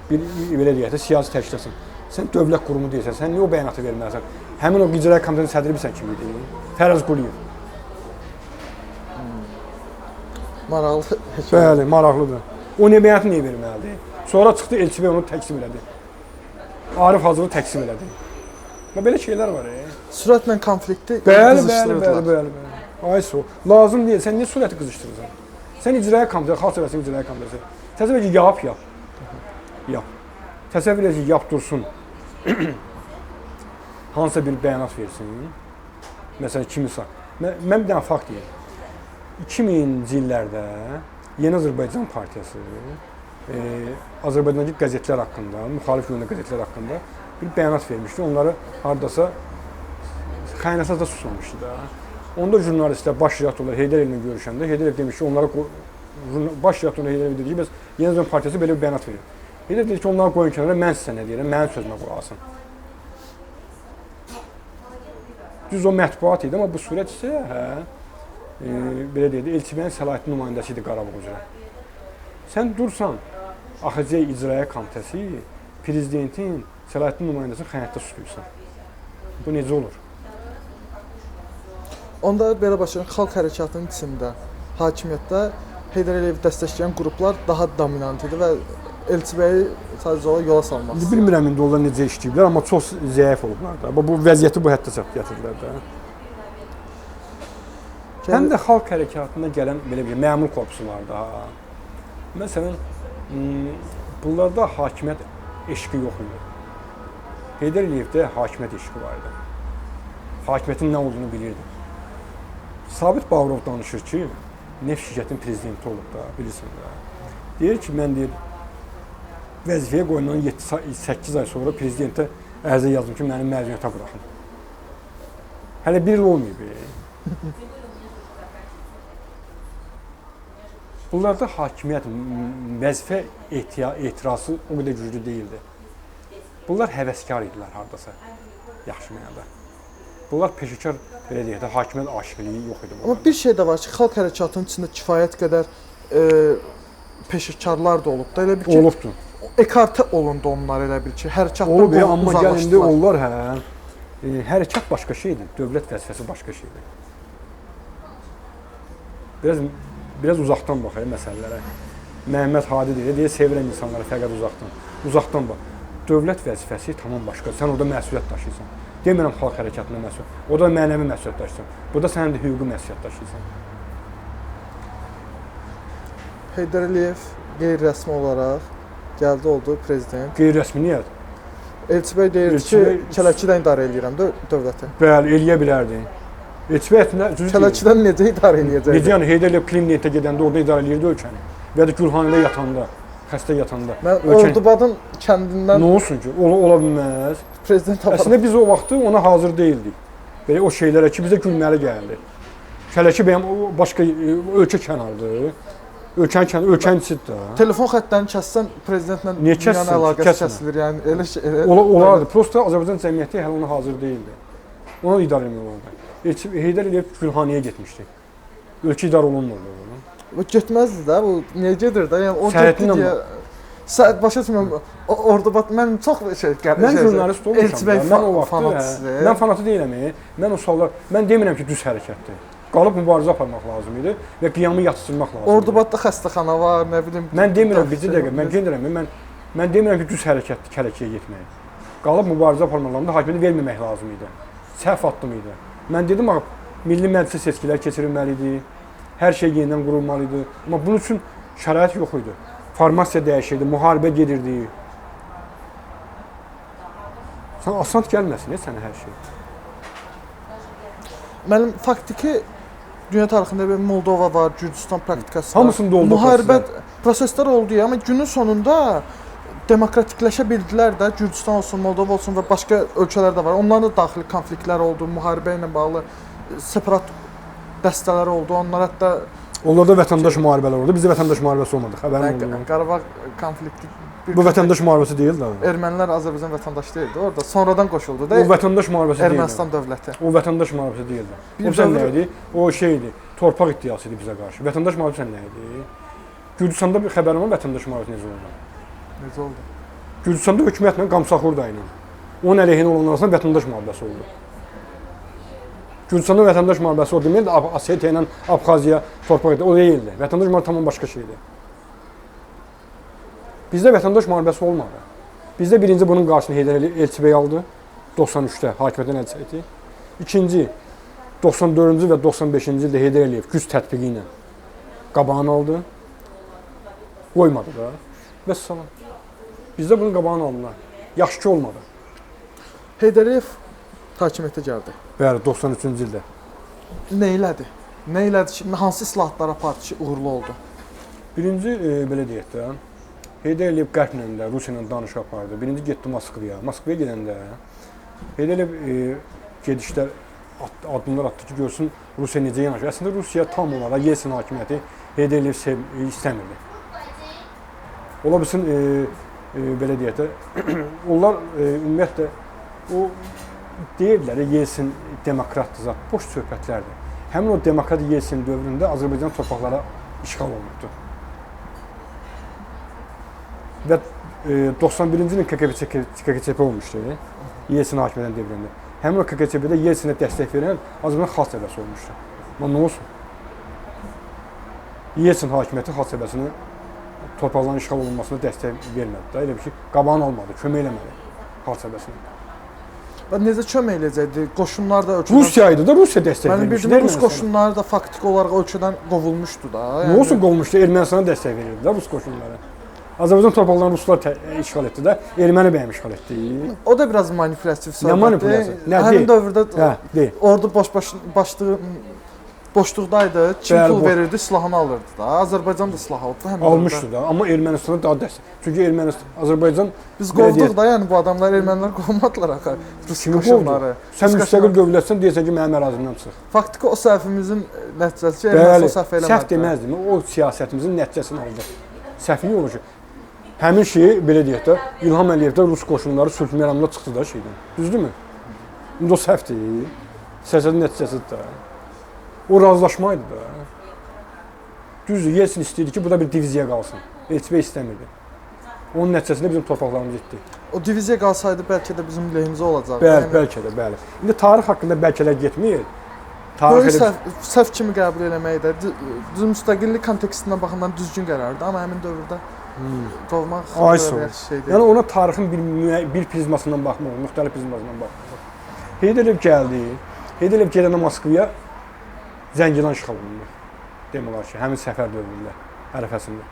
bir belə deyək də siyasi təşkilatısın. Sən dövlət qurumu deyilsən, sən niyə o bəyanatı verməlisən? Həmin o İcraiyyə Komitəsinin sədri bilirsən kim idi? Fərəz Quliyev.
Maraqlı.
Bəli, maraqlıdır. O nə bəyanatı niyə verməlidir? Sonra çıxdı Elçibək onu təkzib elədi. Arif Hacılı təkzib elədi. Belə şeylər var.
Sürətlə konflikti
qızışdırırdılar. Bəli. Ayso, lazım deyil. Sən niyə sürəti qızışdırırsan? Sən İcraiyyə Komitəsi, Xalq Cəbhəsinin İcraiyyə Komitəsi. Təsəvvür et ki, yap. Təsəvvür et ki, yap dursun. Hansısa bir bəyanat versin. Məsələn, kimisə. Mən bir dənə fakt deyim. 2000-ci illərdə Yeni Azərbaycan Partiyası Azərbaycandakı qəzetlər haqqında, müxalif yönlü qəzetlər haqqında bir bəyanat vermişdi. Onları hardasa xəyanətlə suçlamışdı da. Onda jurnalistlər baş redaktorlar Heydər Əliyevlə görüşəndə Heydər Əliyev demiş ki, onlara baş redaktor Heydər Əliyev dedi ki, bəs Yeni Azərbaycan Partiyası belə bir bəyanat verir. Heydər dedi ki, onları qoyun kənara, mən sizə nə deyirəm, mənim sözümə qulaq asın. Düz o mətbuat idi, amma bu surət isə belə deyək də, Elçibəyin səlahiyyətli nümayəndəsi idi Qarabağ üzrə. Sən dursan, AXC İcraiyyə Komitəsi prezidentin səlahiyyətli nümayəndəsini xəyanətdə suçlayırsan. Bu necə olur?
Onda belə başlayın, xalq hərəkatının içində, hakimiyyətdə Heydər Əliyevi dəstəkləyən qruplar daha dominant idi və Elçibəyi sadəcə olaraq yola salmaq istəyirdi.
Bilmirəm indi onlar necə işləyiblər, amma çox zəif olublar da. Bu vəziyyəti bu həddə çatıb gətirdilər də. Həm də xalq hərəkatına gələn belə bir məmur korpusu var da. Məsələn, bunlarda hakimiyyət eşqi yox idi. Heydər Əliyevdə hakimiyyət eşqi var idi. Hakimiyyətin nə olduğunu bilirdi. Sabit Bağırov danışır ki, neft şirkətinin prezidenti olub da, bilirsin də. Deyir ki, mən deyir, vəzifəyə qoyulan 8 ay sonra prezidentə ərizə yazdım ki, məni məzuniyyətə buraxın. Hələ bir il olmayıb. Bunlarda hakimiyyət, vəzifə etirazı o qədər güclü deyildi. Bunlar həvəskar idilər hardasa, yaxşı mənada. Bunlar peşəkar, belə deyək də, hakimiyyət aşıqlığı yox idi.
Amma bir şey də var ki, xalq hərəkatının içində kifayət qədər peşəkarlar da olub da, elə bil ki,
olubdu.
Ekartə olundu onlar, elə bil ki, hərəkatdan
olub, amma gəlində onlar hərəkat başqa şeydir, dövlət vəzifəsi başqa şeydir. Biraz uzaqdan baxayım məsələlərə. Məhəmməd Hadi deyir, sevirəm insanlara fəqət uzaqdan bax. Dövlət vəzifəsi tamam başqa, sən orada məsuliyyət daşıyırsan. Demirəm xalq hərəkatında məsuliyyət, orada mənəvi məsuliyyət daşıyırsan. Burada sən də hüquqi məsuliyyət daşıyırsan.
Heydər Əliyev qeyri-rəsmi olaraq gəldi, oldu prezident.
Qeyri-rəsmi niyə?
Elçibəy deyir ki, Kələkidən idarə edirəm dövləti.
Bəli, eləyə bilərdi.
Kələkidən necə idarə edəcəkdi?
Necə yəni Heydər Əliyev Klinikdə gedəndə orada idarə edirdi ölkəni. Və ya da Gülhanədə yatanda, xəstə yatanda.
Mən Ordubadın kəndindən...
Nə olsun ki, ola bilməz.
Prezident aparır.
Əslində biz o vaxtı ona hazır deyildik. Belə o şeylərə ki, bizə gülməli gəldi. Şələki bəyəm başqa ölkə kənarıdır. Ölkənin içidir.
Telefon xəttlərini kəssən prezidentlə
Niyə kəssin?
dünyanın əlaqəsi
Kəsmə.
kəsilir. Yəni elə
Olardı. Prosta Azərbaycan cəmiyyəti hələ ona hazır deyildi. Ona idarə etmək olardı. Heydər Əliyev Gülxaniyə getmişdi. Ölkə idarə olunmurdu.
Bu getməzdi də, bu niyə gedir də? Yəni o
Səhhətinlə
getdi deyə başa düşmürəm. Orada mən çox şey
mən jurnalist olmuşam. Mən o vaxt
fanatçıdır.
mən fanatı deyiləm. Mən o suallar mən demirəm ki, düz hərəkətdir. Qalıb mübarizə aparmaq lazım idi və qiyamı yatsıtmaq lazım idi.
Ordubadda xəstəxana var, nə bilim.
Mən demirəm, bircə dəqiqə, mən gedirəm. Mən demirəm ki, düz hərəkətdir Kələkiyə getmək. Qalıb mübarizə aparmaq lazım idi, hakimiyyəti verməmək lazım idi. Səhv addım idi. Mən dedim, milli məclisə seçkilər keçirilməli idi. Hər şey yenidən qurulmalı idi. Amma bunun üçün şərait yox idi. Formasiya dəyişirdi, müharibə gedirdi. Sən asan gəlməsin, sənə hər şey.
Mənim faktiki dünya tarixində bir Moldova var, Gürcüstan praktikası var.
Hamısında oldu
müharibə proseslər oldu ya, amma günün sonunda demokratikləşə bildilər də, Gürcüstan olsun, Moldova olsun və başqa ölkələr də var. Onların da daxili konfliktlər oldu, müharibə ilə bağlı separat dəstələr oldu. Onlar hətta
onlarda vətəndaş müharibələr oldu. Bizdə vətəndaş müharibəsi olmadı. Xəbərin oldu.
Qarabağ konflikti
Bu vətəndaş müharibəsi deyil də.
Ermənilər Azərbaycan vətəndaşı deyildi. Orada sonradan qoşuldu da.
O vətəndaş müharibəsi deyildi.
Ermənistan dövləti.
O vətəndaş müharibəsi deyildi. O sən nə idi? O şeydi. Torpaq iddiası idi bizə qarşı. Vətəndaş müharibəsi nə idi? Gürcüstanda bir xəbərim var vətəndaş müharibəsi necə oldu?
Necə oldu?
Gürcüstanda hökumətlə Qamsaxurda ilə. Onun əleyhinə olanlar arasında vətəndaş müharibəsi oldu. Gürcüstanda vətəndaş müharibəsi o deməkdir, Osetiya ilə Abxaziya torpaq idi. O deyildi. Vətəndaş müharibəsi tamam başqa şeydir. Bizdə vətəndaş müharibəsi olmadı. Bizdə birinci bunun qarşısını Heydər Əliyev Elçibəy aldı. 93-də hakimiyyətdən əl çəkdi. İkinci 94-cü və 95-ci ildə Heydər Əliyev güc tətbiqi ilə qabağını aldı. Qoymadı da. Və salam. Bizdə bunun qabağını aldılar. Yaxşı ki olmadı.
Heydər Əliyev hakimiyyətə gəldi.
Bəli, 93-cü ildə.
Nə elədi? Nə elədi ki, hansı islahatlar apardı ki, uğurlu oldu?
Birinci belə deyək də, Heydər Əliyev qərblə də Rusiya ilə danışıq apardı. Birinci getdi Moskvaya. Moskvaya gedəndə Heydər Əliyev gedişlər addımlar atdı ki, görsün Rusiya necə yanaşır. Əslində Rusiya tam olaraq Yeltsin hakimiyyəti Heydər Əliyev istəmirdi. Ola bilsin belə deyək də, onlar ümumiyyətlə o deyirlər Yeltsin demokratdır zat, boş söhbətlərdir. Həmin o demokrat Yeltsin dövründə Azərbaycan torpaqlara işğal olunubdu. Və 91-ci ilin KKÇP olmuşdu, Yeltsin hakimiyyətin dövründə. Həmin o KKÇP-də Yeltsinə dəstək verən Azərbaycan xalq cəbhəsi olmuşdu. Amma nə olsun? Yeltsin hakimiyyəti xalq cəbhəsinin torpaqların işğal olunmasına dəstək vermədi də, elə bir ki, qabağını almadı, kömək eləmədi xalq cəbhəsinə.
Və necə kömək eləyəcəkdi? Qoşunlar da ölkədən...
Rusiya idi da, Rusiya dəstək vermişdi.
Mənim bildiyim Rus qoşunları da faktiki olaraq ölkədən qovulmuşdu da.
Nə olsun qovulmuşdu? Ermənistana dəstək verirdi da Rus qoşunları. Azərbaycan torpaqlarını ruslar işğal etdi də, erməni bəyəm işğal etdi.
O da biraz manipulyasiv söhbətdir.
Nə manipulyasiya?
Həmin dövrdə ordu boşluqdaydı, kim pul verirdi, silahını alırdı da. Azərbaycan da silah aldı həmin dövrdə.
Almışdı da, amma Ermənistana daha dəstək. Çünki Azərbaycan...
Biz qovduq da, yəni bu adamlar, ermənilər qovmadılar axı. Rus qoşunları.
Sən müstəqil dövlətsən, deyəsən ki, mənim ərazimdən çıx.
Faktiki o səhvimizin nəticəsi ki, Ermənistan o səhv eləmədi.
Səhv deməzdim, o siyasətimizin nəticəsini aldı. Səhvlik olur ki, həmin şeyi, belə deyək də, İlham Əliyevdə Rus qoşunları sülh məramına çıxdı da şeydən. Düzdürmü? İndi o səhv deyil, siyasətin nəticəsidir də. O razılaşmaydı da. Düzdür, Yeltsin istəyirdi ki, bu da bir diviziya qalsın. Elçibəy istəmirdi. Onun nəticəsində bizim torpaqlarımız getdi.
O diviziya qalsaydı bəlkə də bizim lehimizə olacaqdı.
Bəli, bəlkə də, bəli. İndi tarix haqqında bəlkələr getmir.
Böyük səhv kimi qəbul eləmək də, müstəqillik kontekstindən baxımdan düzgün qərardır, amma həmin dövrdə qovmaq yaxşı şeydir.
Yəni ona tarixin bir prizmasından baxmaq, müxtəlif prizmasından baxmaq. Heydər Əliyev gəldi. Heydər Əliyev gedəndə Moskvaya Zəngilan işğal olundu. Demək olar ki, həmin səfər dövründə, ərəfəsində.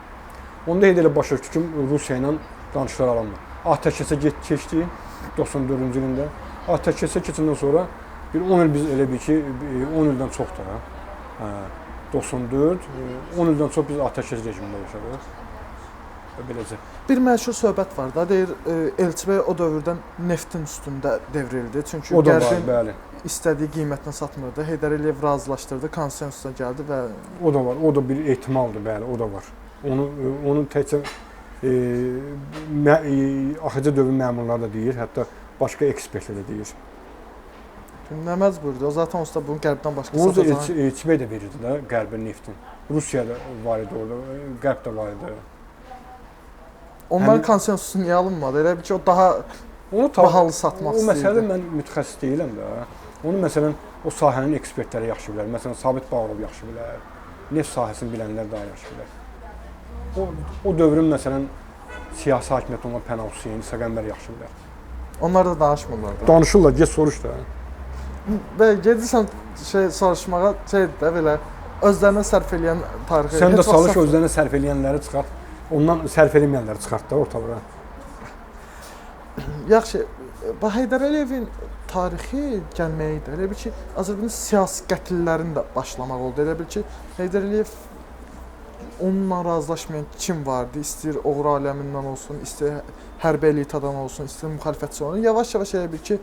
Onda Heydər Əliyev başa düşdü ki, Rusiya ilə danışıqlar alanlar. Atəşkəsə keçdi 94-cü ilində. Atəşkəsə keçəndən sonra bir 10 il biz elə bil ki, 10 ildən çoxdur. 94, 10 ildən çox biz atəşkəs rejimində yaşadıq. Beləcə.
Bir məşhur söhbət var da, deyir Elçi bəy o dövrdən neftin üstündə devrildi. Çünki
O da var,
Qərbin
bəli.
istədiyi qiymətlə satmırdı. Heydər Əliyev razılaşdırdı, konsensusa gəldi və
O da var, o da bir ehtimaldır, bəli, o da var. Onu təkcə AXC dövr məmurları da deyir, hətta başqa ekspertlər də deyir.
nə məcburdur? O zaten usta bunu Qərbdən başqa
Onu da
satacaq.
Elçi bəy də verirdi də Qərbin neftin. Rusiya da var idi orada, Qərb də var idi.
Onların konsensusu niyə alınmadı? Elə bil ki, o daha bahalı satmaq istəyirdi.
O məsələdə mən mütəxəssis deyiləm də. Onu məsələn o sahənin ekspertləri yaxşı bilər. Məsələn Sabit Bağırov yaxşı bilər. Neft sahəsini bilənlər daha yaxşı bilər. O dövrün məsələn siyasi hakimiyyəti olan Pənah Hüseyn, İsa Qəmbər yaxşı bilər.
Onlar da danışmırlar da.
Danışırlar, get soruş da.
Və gedirsən soruşmağa şeydir də belə özlərinə sərf eləyən tarixi.
Sən də çalış özlərinə sərf eləyənləri çıxart. Ondan sərf eləməyənləri çıxart da ortalığa.
Yaxşı, Heydər Əliyevin tarixi gəlməyidir. Elə bil ki, Azərbaycan siyasi qətllərin də başlamaq oldu. Elə bil ki, Heydər Əliyev onunla razılaşmayan kim vardı? İstəyir oğru aləmindən olsun, istəyir hərbi elitadan olsun, istəyir müxalifətçi olsun. Yavaş-yavaş elə bil ki,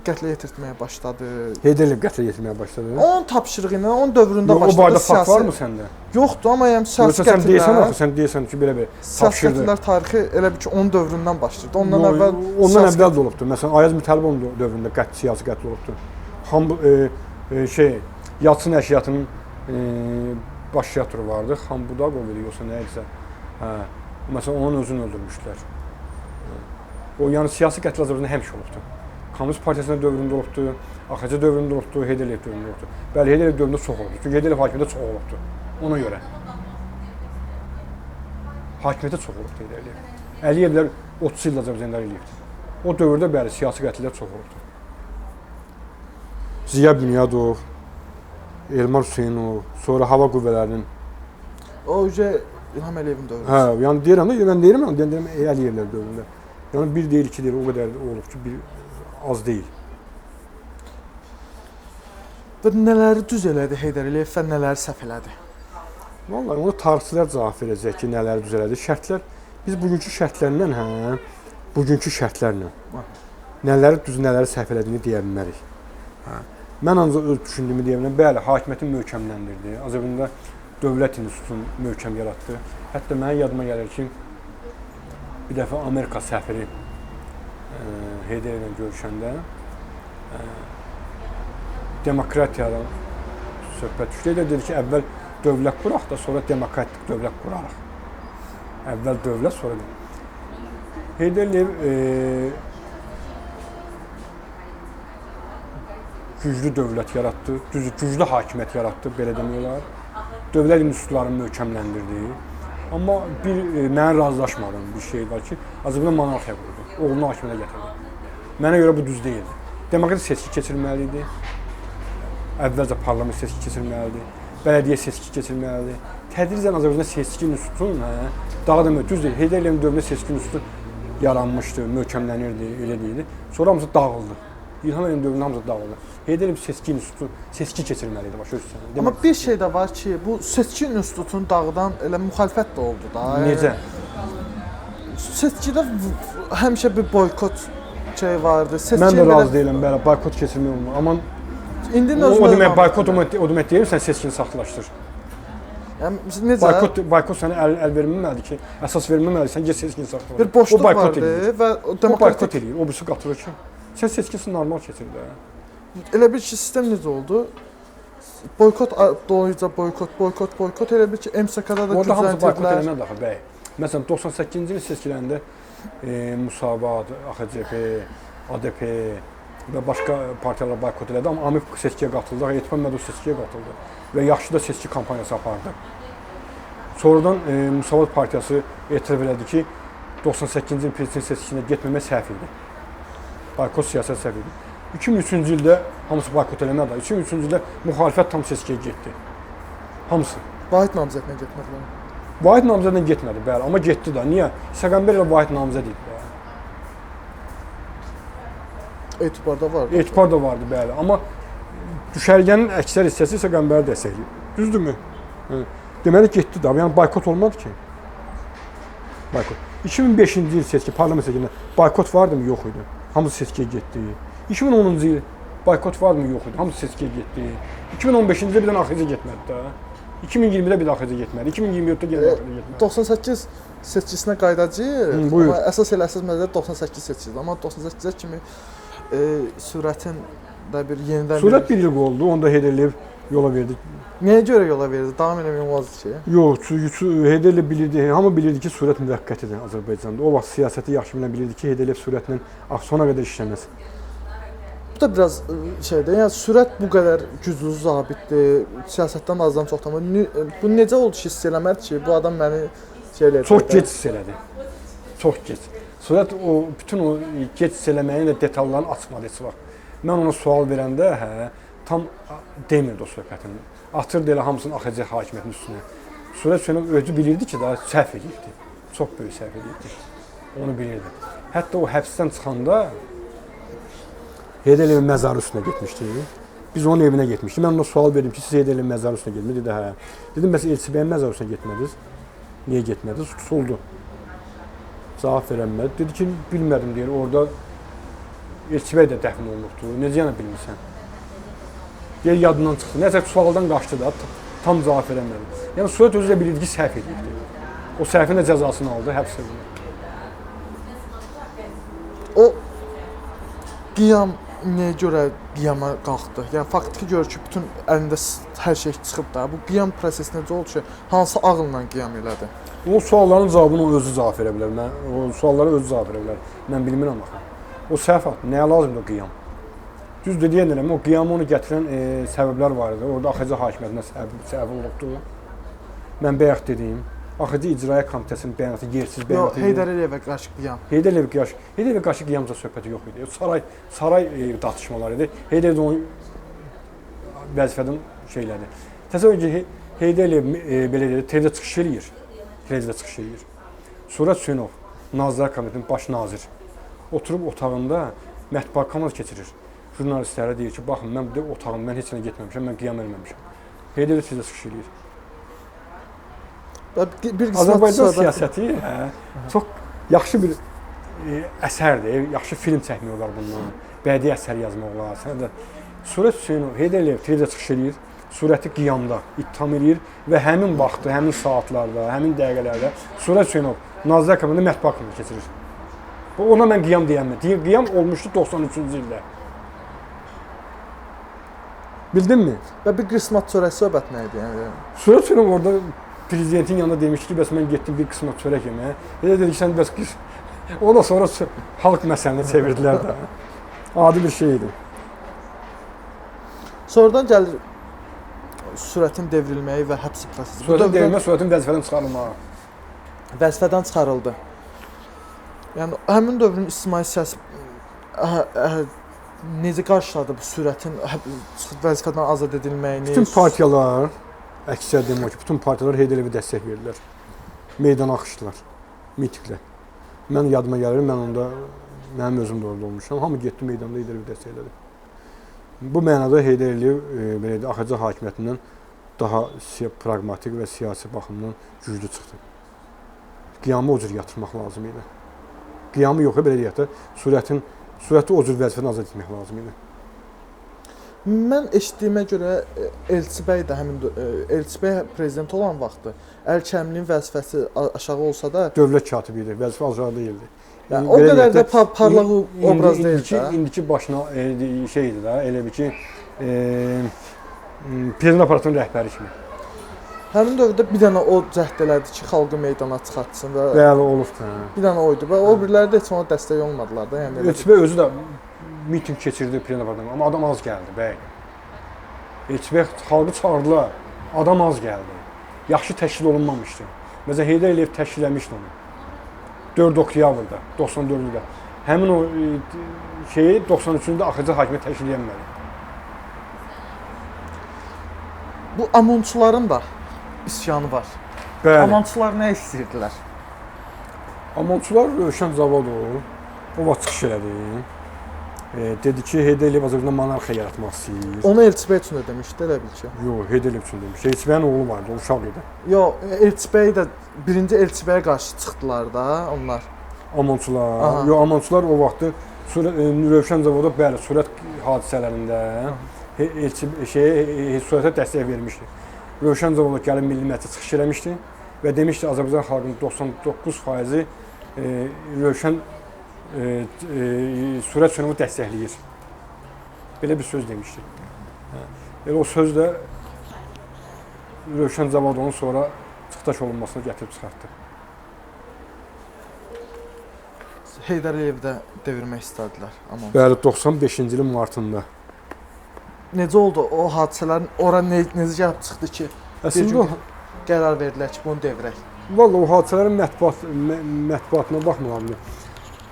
qətlə yetirtməyə başladı.
Heydər Əliyev qətlə yetirməyə başladı.
Onun tapşırığı ilə, onun dövründə başladı.
O barədə fakt varmı səndə?
Yoxdur, amma yəni siyasi
qətlər. Sən deyirsən ki, belə
siyasi qətlər tarixi elə bil ki, onun dövründən başlayırdı. Ondan əvvəl
də olubdu. Məsələn, Ayaz Mütəllibovun dövründə siyasi qətl olubdu. Yalçın Əşiyyatının baş teatrı vardı. Xanbudaqov idi, yoxsa nə idisə. Məsələn, onun özünü öldürmüşdülər. O yəni siyasi qətl Azərbaycanda həmişə olubdu. Kommunist Partiyasının dövründə olubdu, AXC dövründə olubdu, Heydər Əliyev dövründə olubdu. Bəli, Heydər Əliyev dövründə çox olubdu. Çünki Heydər Əliyev hakimiyyətdə çox olubdu. Ona görə. Hakimiyyətdə çox olubdu Heydər Əliyev. Əliyevlər 30 il Azərbaycanda eləyibdi. O dövrdə bəli, siyasi qətllər çox olubdu. Ziya Bünyadov, Elmar Hüseynov, sonra hava qüvvələrinin.
O İlham Əliyevin dövründə.
Hə, yəni deyirəm də, mən deyirəm Əliyevlər dövründə. Yəni bir deyil, iki deyil, o qədər olub ki, az deyil.
Və nələri düz elədi Heydər Əliyev və nələri səhv elədi?
Vallahi ona tarixçilər cavab verəcək ki, nələri düz elədi. Şərtlər, biz bugünkü şərtlərlə, nələri düz, nələri səhv elədiyini deyə bilmərik. Mən ancaq öz düşündüyümü deyə bilmərəm. Bəli, hakimiyyəti möhkəmləndirdi. Azərbaycanda dövlət institutunu möhkəm yaratdı. Hətta mənim yadıma gəlir ki, bir dəfə Amerika səfiri Heydər ilə görüşəndə demokratiyadan söhbət düşdü. Dedi ki, əvvəl dövlət quraq da, sonra demokratik dövlət qurarıq. Əvvəl dövlət, sonra Heydər Əliyev güclü dövlət yaratdı, güclü hakimiyyət yaratdı, belə demək olar. Dövlət institutlarını möhkəmləndirdi. Amma mən razılaşmadığım bir şey var ki, Azərbaycan monarxiya qurdu, oğlunu hakimiyyətə gətirdi. Mənə görə bu düz deyildi. Demokratik seçki keçirilməli idi. Əvvəlcə parlament seçki keçirilməlidir, bələdiyyə seçki keçirilməlidir. Tədricən Azərbaycanda seçki institutunun daha da düz deyil. Heydər Əliyevin dövründə seçki institutu yaranmışdı, möhkəmlənirdi, elə deyildi. Sonra hamısı dağıldı. İlham Əliyevin dövründə hamısı dağıldı. Heydər Əliyev seçki institutu seçki keçirilməli idi başa düşürsən.
Amma bir şey də var ki, bu seçki institutunun dağıdan elə müxalifət də oldu da.
Necə?
Seçkidə həmişə bir boykot şey vardı.
Mən də razı deyiləm, belə boykot keçirmək olmaz. Amma
İndi
o demək boykot o demək deyil, sən seçkini saxtalaşdır.
Yəni necə?
Boykot sənə əl verməməlidir ki, əsas verməməlidir, sən get seçkini saxtalaşdır.
Bir boşluq vardı və
o boykot eləyir, o birisi qatılır ki, sən seçkini normal keçir də.
Elə bir ki, sistem necə oldu? Boykot dolayıca boykot elə bir ki, MSK-da da
gücləndilər. Orada hamısı boykot eləmədi axı bəy. Məsələn 98-ci il seçkilərində Musavat, AXCP, ADP və başqa partiyalar boykot elədi, amma AMİF seçkiyə qatıldı, Etibar Mədov seçkiyə qatıldı və yaxşı da seçki kampaniyası apardı. Sonradan Musavat partiyası etiraf elədi ki, 98-ci il prezident seçkisinə getməmək səhv idi. Boykot siyasət səhv idi. 2003-cü ildə hamısı boykot eləmədi. 2003-cü ildə müxalifət tam seçkiyə getdi. Hamısı.
Vahid namizədlə getmədilər.
Vahid namizədlə getmədi, bəli, amma getdi də. Niyə? İsa Qəmbər ilə Vahid namizəd idi.
Etibarda vardı.
Etibar da vardı, bəli. Amma düşərgənin əksər hissəsi İsa Qəmbəri dəstəkləyir. Düzdürmü? Deməli getdi də. Yəni boykot olmadı ki. Boykot. 2005-ci il seçki, parlament seçkində boykot vardı mı? Yox idi. Hamısı seçkiyə getdi. 2010-cu il boykot vardı mı? Yox idi. Hamısı seçkiyə getdi. 2015-ci ildə bir dənə axıcı getmədi də. 2020-də bir də axıcı getmədi. 2024-də yenə axıcı getmədi.
98 seçkisinə qayıdacağıq. Amma əsas məsələ 98 seçkidir. Amma 98-ə kimi sürətin də bir yenidən
Sürət bir il oldu. Onda Heydər Əliyev yola verdi.
Nəyə görə yola verdi? Davam eləmək olmazdı ki?
Yox, Heydər Əliyev bilirdi, hamı bilirdi ki, sürət müvəqqətidir Azərbaycanda. O vaxt siyasəti yaxşı bilən bilirdi ki, Heydər Əliyev sürətlə sona qədər işləməz.
Bu da biraz şeydir. Yəni sürət bu qədər güclü zabitdir. Siyasətdən azdan çoxdan. Bu necə oldu ki, hiss eləmədi ki, bu adam məni şey elədi.
Çox gec hiss elədi. Çox gec. Sürət o bütün o gec hiss eləməyin də detallarını açmadı heç vaxt. Mən ona sual verəndə, tam demirdi o söhbətini. Atırdı elə hamısını AXC hakimiyyətinin üstünə. Sürət Hüseynov özü bilirdi ki, daha səhv edirdi. Çox böyük səhv edirdi. Onu bilirdi. Hətta o həbsdən çıxanda Heydər Əliyevin məzarı üstünə getmişdi. Biz onun evinə getmişdik. Mən ona sual verdim ki, siz Heydər Əliyevin məzarı üstünə getmədiniz? Dedi, hə. Dedim, bəs Elçi bəyin məzarı üstünə getmədiniz? Niyə getmədiniz? Tutuldu. Cavab verəmədi. Dedi ki, bilmədim deyir. Orada Elçi bəy də dəfn olunubdu. Necə yəni bilmirsən? Yer yadından çıxdı. Nəsə sualdan qaçdı da, tam cavab verəmədi. Yəni Sürət özü də bilirdi ki, səhv edirdi. O səhvin də cəzasını aldı, həbs edildi.
O qiyam nəyə görə qiyama qalxdı? Yəni faktiki görür ki, bütün əlində hər şey çıxıb da. Bu qiyam prosesi necə oldu ki, hansı ağılla qiyam elədi?
O sualların cavabını o özü cavab verə bilər. O suallara özü cavab verə bilər. Mən bilmirəm axı. O səhv atdı. Nəyə lazımdır o qiyam? Düzdür deyirəm, o qiyamı onu gətirən səbəblər var idi. Orada AXC hakimiyyətinə səbəb olubdu. Mən bayaq dediyim, AXC İcraiyyə Komitəsinin bəyanatı yersiz bəyanat idi.
Heydər Əliyevə qarşı qiyam.
Heydər Əliyevə qarşı qiyamca söhbəti yox idi. Saray tartışmaları idi. Heydər Əliyev onu vəzifədən şeylədi. Təsəvvür ki, Heydər Əliyev belə deyir, televiziya çıxış eləyir. Televiziya çıxış eləyir. Sürət Hüseynov, Nazirlər Komitəsinin baş nazir, oturub otağında mətbuat kamerası keçirir. Jurnalistlərə deyir ki, baxın, mən bu otağım, mən heç nə getməmişəm, mən qiyam eləməmişəm. Heydər Əliyev televiziya çıxış eləyir. Azərbaycan siyasəti çox yaxşı bir əsərdir, yaxşı film çəkmək olar bundan, bədii əsər yazmaq olar. Sürət Hüseynov, Heydər Əliyev televiziya çıxış eləyir, Sürəti qiyamda ittiham eləyir və həmin vaxtda, həmin saatlarda, həmin dəqiqələrdə Sürət Hüseynov Nazirlər Komitəsində mətbuat kamerası keçirir. Ona mən qiyam deyəmməm. Qiyam olmuşdu 93-cü ildə. Bildinmi?
Və bir qismat çörək söhbət nə idi? Yəni
Sürət Hüseynov orada prezidentin yanında demişdi ki, bəs mən getdim bir qismat çörək yeməyə. Elə dedi ki, sən bəs o da sonra xalq məsələni çevirdilər də. Adi bir şey idi.
Sonradan gəlir sürətin devrilməyi və həbs prosesi.
Sürətin devrilmə, sürətin vəzifədən çıxarılmağı.
Vəzifədən çıxarıldı. Yəni həmin dövrün ictimai siyasi necə qarşıladı bu sürətin vəzifədən azad edilməyini?
Bütün partiyalar, əksər demək ki, bütün partiyalar Heydər Əliyevə dəstək verirlər. Meydana axışdılar, mitinglə. Mən yadıma gəlir, mən onda, mənim özüm də orada olmuşam. Hamı getdi meydanda Heydər Əliyevi dəstəklədi. Bu mənada Heydər Əliyev belə deyək, AXC hakimiyyətindən daha praqmatik və siyasi baxımdan güclü çıxdı. Qiyamı o cür yatırmaq lazım idi. Qiyamı yox, belə deyək də, sürəti o cür vəzifədən azad etmək lazım idi.
Mən eşitdiyimə görə Elçi bəy də həmin Elçi bəy prezident olan vaxtı əl kəmliyinin vəzifəsi aşağı olsa da
dövlət katibi idi, vəzifə aşağı deyildi.
Yəni o qədər də parlaq obraz deyil də.
İndiki başına şey idi də, elə bir ki prezident aparatının rəhbəri kimi.
Həmin dövrdə bir dənə o cəhd elədi ki, xalqı meydana çıxartsın və
bəli olubdu.
Bir dənə oydu və o biriləri də heç ona dəstək olmadılar da, yəni.
Elçi bəy özü də miting keçirdi prezident aparatında, amma adam az gəldi bəy. Elçi bəy xalqı çağırdılar, adam az gəldi. Yaxşı təşkil olunmamışdı. Məsələn, Heydər Əliyev təşkil etmişdi onu. 4 oktyabrda, 94-də. Həmin o şeyi 93-cü AXC hakimiyyəti təşkil etmədi.
Bu amonçuların da isyanı var.
Bəli.
Amonçular nə istəyirdilər?
Amonçular Rövşən Zavodov o vaxt çıxış elədi. Dedi ki, Heydər Əliyev Azərbaycanda monarxiya yaratmaq istəyir.
Onu Elçi bəy üçün də demişdi, elə bil ki.
Yox, Heydər Əliyev üçün demiş. Elçi bəyin oğlu vardı, o uşaq idi.
Yox, Elçi bəy də birinci Elçi bəyə qarşı çıxdılar da onlar.
Amonçular. Yox, Amonçular o vaxtı Rövşən zavodu bəli, sürət hadisələrində sürətə dəstək vermişdi. Rövşən zavodu gəlib milli məclisə çıxış eləmişdi və demişdi Azərbaycan xalqının 99%-i Rövşən sürət sönümü dəstəkləyir. Belə bir söz demişdi. Elə o söz də Rövşən zavodunun sonra çıxdaş olunmasına gətirib çıxartdı.
Heydər Əliyevi də devirmək istədilər.
Bəli, 95-ci ilin martında.
Necə oldu o hadisələrin ora necə gəlib çıxdı ki,
Əslində
qərar verdilər ki, bunu devirək?
Vallahi o hadisələrin mətbuatına baxmıram.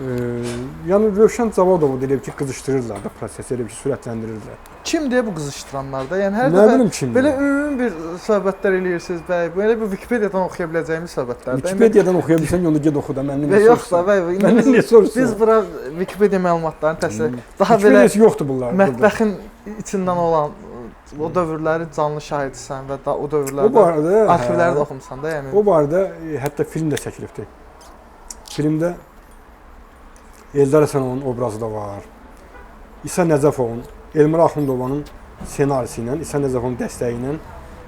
Yəni Rövşən Cavadovu deyib ki, qızışdırırlar da prosesi, elə bir sürətləndirirlər.
Kimdir bu qızışdıranlar da? Yəni hər
Nə bilim kimdir?
belə ümumi bir söhbətlər eləyirsiniz bəy. Belə bir Wikipediyadan oxuya biləcəyimiz söhbətlərdir.
Wikipediyadan oxuya bilsən, onda get oxu da məndən nə
yox da bəy.
Məndən nə soruşsun?
Biz bura Wikipediya məlumatlarını təsvir daha belə
Wikipediyası yoxdur bunlar.
mətbəxin içindən olan o dövrləri canlı şahidsən və da o dövrlərdə
o barədə
arxivləri də oxumusan da, yəni.
O barədə hətta film də çəkilibdi. Filmdə Eldar Həsənovun obrazı da var. İsa Nəcəfovun, Elmira Axundovanın ssenarisi ilə, İsa Nəcəfovun dəstəyi ilə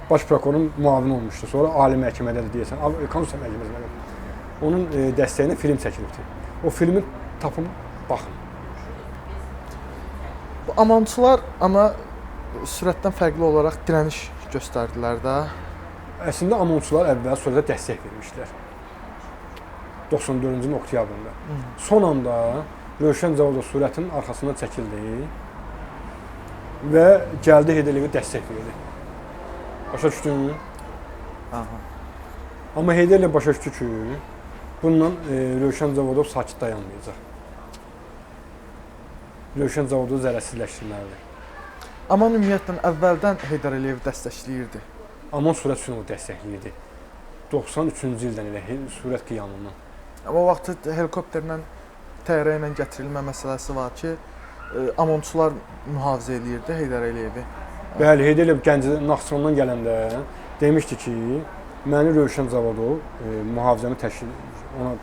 baş prokurorun müavini olmuşdu. Sonra ali məhkəmədə də deyəsən, Konstitusiya məhkəməsində onun dəstəyi ilə film çəkilibdi. O filmi tapın, baxın.
Bu Amançılar amma sürətdən fərqli olaraq dirəniş göstərdilər də.
Əslində Amonçular əvvəl sürətə dəstək vermişdilər. 94-cü ilin oktyabrında. Son anda Rövşən Cavadovu sürətin arxasından çəkildi və gəldi Heydər Əliyevi dəstək verdi. Başa düşdün?
Aha.
Amma Heydər Əliyev başa düşdü ki, bundan Rövşən Cavodov sakit dayanmayacaq. Rövşən Cavadovu zərərsizləşdirməlidir.
Amma ümumiyyətlə əvvəldən Heydər Əliyev dəstəkləyirdi.
Amon sürət sürümü dəstəkləyirdi. 93-cü ildən elə sürət qiyamından.
Amma o vaxt helikopterlə, təyyarə ilə gətirilmə məsələsi var ki, Amonçular mühafizə eləyirdi Heydər Əliyevi.
Bəli, Heydər Əliyev Gəncə Naxçıvandan gələndə demişdi ki, məni Rövşən Cavodov mühafizəmi təşkil ona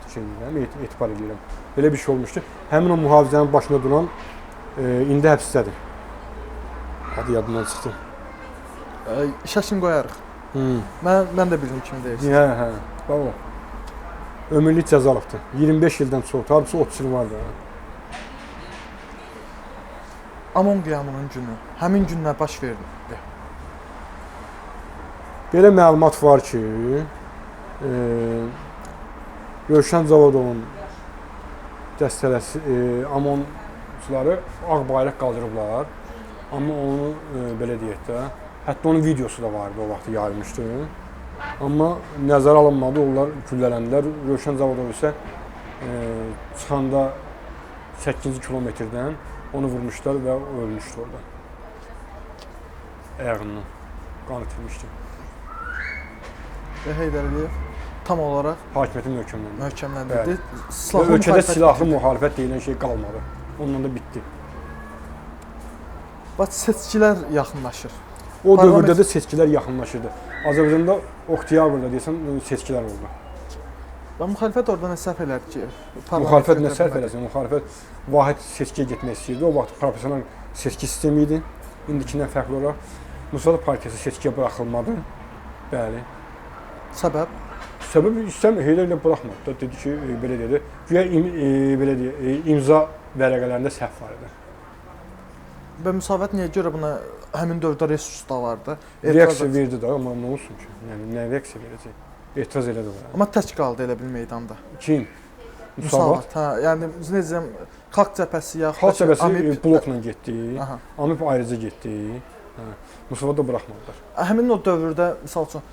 etibar edirəm. Belə bir şey olmuşdu. Həmin o mühafizənin başında duran indi həbsdədir. Adı yadımdan çıxdı.
Şəkin qoyarıq. Mən də bildim kimi deyirsən.
Hə. Bax o. Ömürlük cəza alıbdı. 25 ildən çox, hardasa 30 il var da.
Amon qiyamının günü, həmin günlər baş verdi.
Belə məlumat var ki, Rövşən Cavodovun dəstələsi, Amonçuları ağ bayraq qaldırıblar. Amma onu belə deyək də, hətta onun videosu da vardı, o vaxt yayılmışdı. Amma nəzərə alınmadı, onlar güllələndilər. Rövşən Cavodov isə çıxanda 8-ci kilometrdən onu vurmuşlar və ölmüşdü orada. Ayağından qan itirmişdi.
Və Heydər Əliyev tam olaraq
hakimiyyəti möhkəmləndirdi. Ölkədə silahlı müharibət deyilən şey qalmadı. Onunla da bitdi.
Bax, seçkilər yaxınlaşır.
O dövrdə də seçkilər yaxınlaşırdı. Azərbaycanda oktyabrda deyəsən seçkilər oldu.
Və müxalifət orada nə səhv elədi ki?
Müxalifət nə səhv eləsin? Müxalifət vahid seçkiyə getmək istəyirdi. O vaxt professional seçki sistemi idi. İndikindən fərqli olaraq Musavat partiyası seçkiyə buraxılmadı. Bəli.
Səbəb?
Səbəb istəmir, Heydər Əliyev buraxmadı da, dedi ki, belə dedi. Güya belə deyək, imza vərəqələrində səhv var idi.
Və Müsavat niyə görə buna həmin dövrdə resurs da vardı?
Reaksiya verdi də, amma nə olsun ki? Yəni nə reaksiya verəcək? Etiraz elədi o.
Amma tək qaldı elə bil meydanda.
Kim? Müsavat.
Hə, yəni necə Xalq Cəbhəsi ya
Xalq Cəbhəsi blokla getdi. Amip ayrıca getdi. Hə. Müsavat da buraxmadılar.
Həmin o dövrdə misal üçün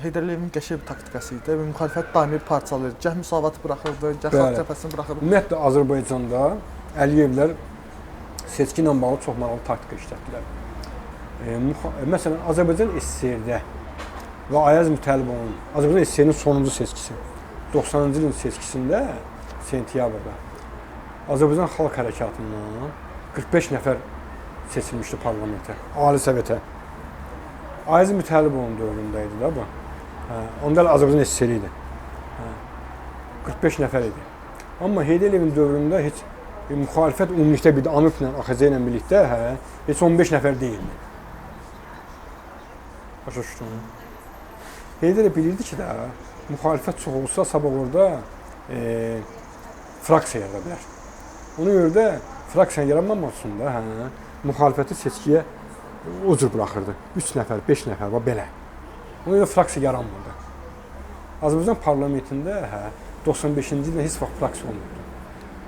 Heydər Əliyevin qəşəng bir taktikası idi. Müxalifət daimi parçalayırdı. Gəh Müsavatı buraxırdı, gəh Xalq Cəbhəsini buraxırdı.
Ümumiyyətlə Azərbaycanda Əliyevlər seçki ilə bağlı çox maraqlı taktika işlətdilər. Məsələn, Azərbaycan SSR-də və Ayaz Mütəllibovun Azərbaycan SSR-nin sonuncu seçkisi 90-cı ilin seçkisində sentyabrda Azərbaycan Xalq Hərəkatından 45 nəfər seçilmişdi parlamentə, Ali Sovetə. Aziz Mütəllibovun dövründə idi da bu. Onda Azərbaycan SSR idi. 45 nəfər idi. Amma Heydər Əliyevin dövründə heç müxalifət ümumilikdə bir də AMİP-lə, AXC ilə birlikdə heç 15 nəfər deyildi. Başa düşdün? Heydər Əliyev bilirdi ki, müxalifət çox olsa sabah orada fraksiya yarada bilər. Ona görə də fraksiya yaranmamasında müxalifəti seçkiyə o cür buraxırdı. 3 nəfər, 5 nəfər və belə. Ona görə fraksiya yaranmırdı. Azərbaycan parlamentində 95-ci ildə heç vaxt fraksiya olmurdu.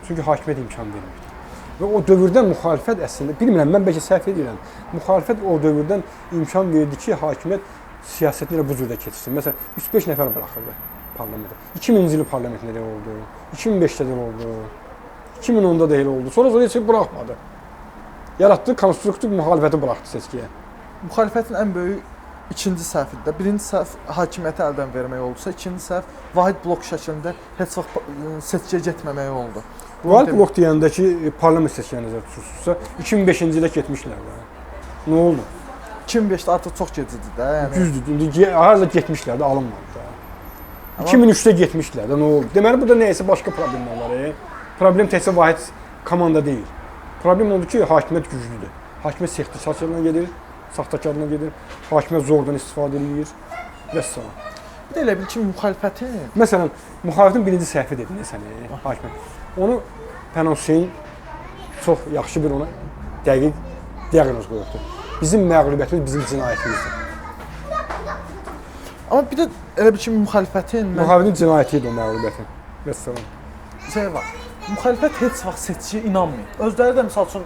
Çünki hakimiyyət imkan vermirdi. Və o dövrdən müxalifət əslində, bilmirəm, mən bəlkə səhv edirəm, müxalifət o dövrdən imkan verdi ki, hakimiyyət siyasətini bu cürdə keçsin. Məsələn, 3-5 nəfər buraxırdı parlamentə. 2000-ci il parlamentində də oldu, 2005-də də oldu, 2010-da da elə oldu. Sonra heç buraxmadı. Yaratdığı konstruktiv müxalifəti buraxdı seçkiyə.
Müxalifətin ən böyük ikinci səhvidir də. Birinci səhv hakimiyyəti əldən vermək oldusa, ikinci səhv vahid blok şəklində heç vaxt seçkiyə getməmək oldu.
Vahid blok deyəndə ki, parlament seçkiyə nəzərdə tutursunuzsa, 2005-ci ilə getmişlər. Nə oldu?
2005-də artıq çox gecidir də. Yəni
Düzdür, harada getmişlər də, alınmadı da. 2003-də getmişlər də, nə oldu? Deməli, burada nəyəsə başqa problemlər var. Problem təkcə vahid komanda deyil. Problem odur ki, hakimiyyət güclüdür. Hakimiyyət sextisasiyalarına gedir, saxtakarlığına gedir, hakimiyyət zordan istifadə edir və s.
bir də elə bil ki, müxalifətin...
Məsələn, müxalifətin birinci səhvi dedin səni, hakimiyyət. Onu Pənah Hüseyn çox yaxşı bir ona dəqiq diaqnoz qoyubdur. Bizim məğlubiyyətimiz bizim cinayətimizdir.
Amma bir də elə bil ki, müxalifətin...
Müxalifətin cinayəti idi o məğlubiyyətin. Vəssalam.
Şey var, müxalifət heç vaxt seçkiyə inanmır. Özləri də misal üçün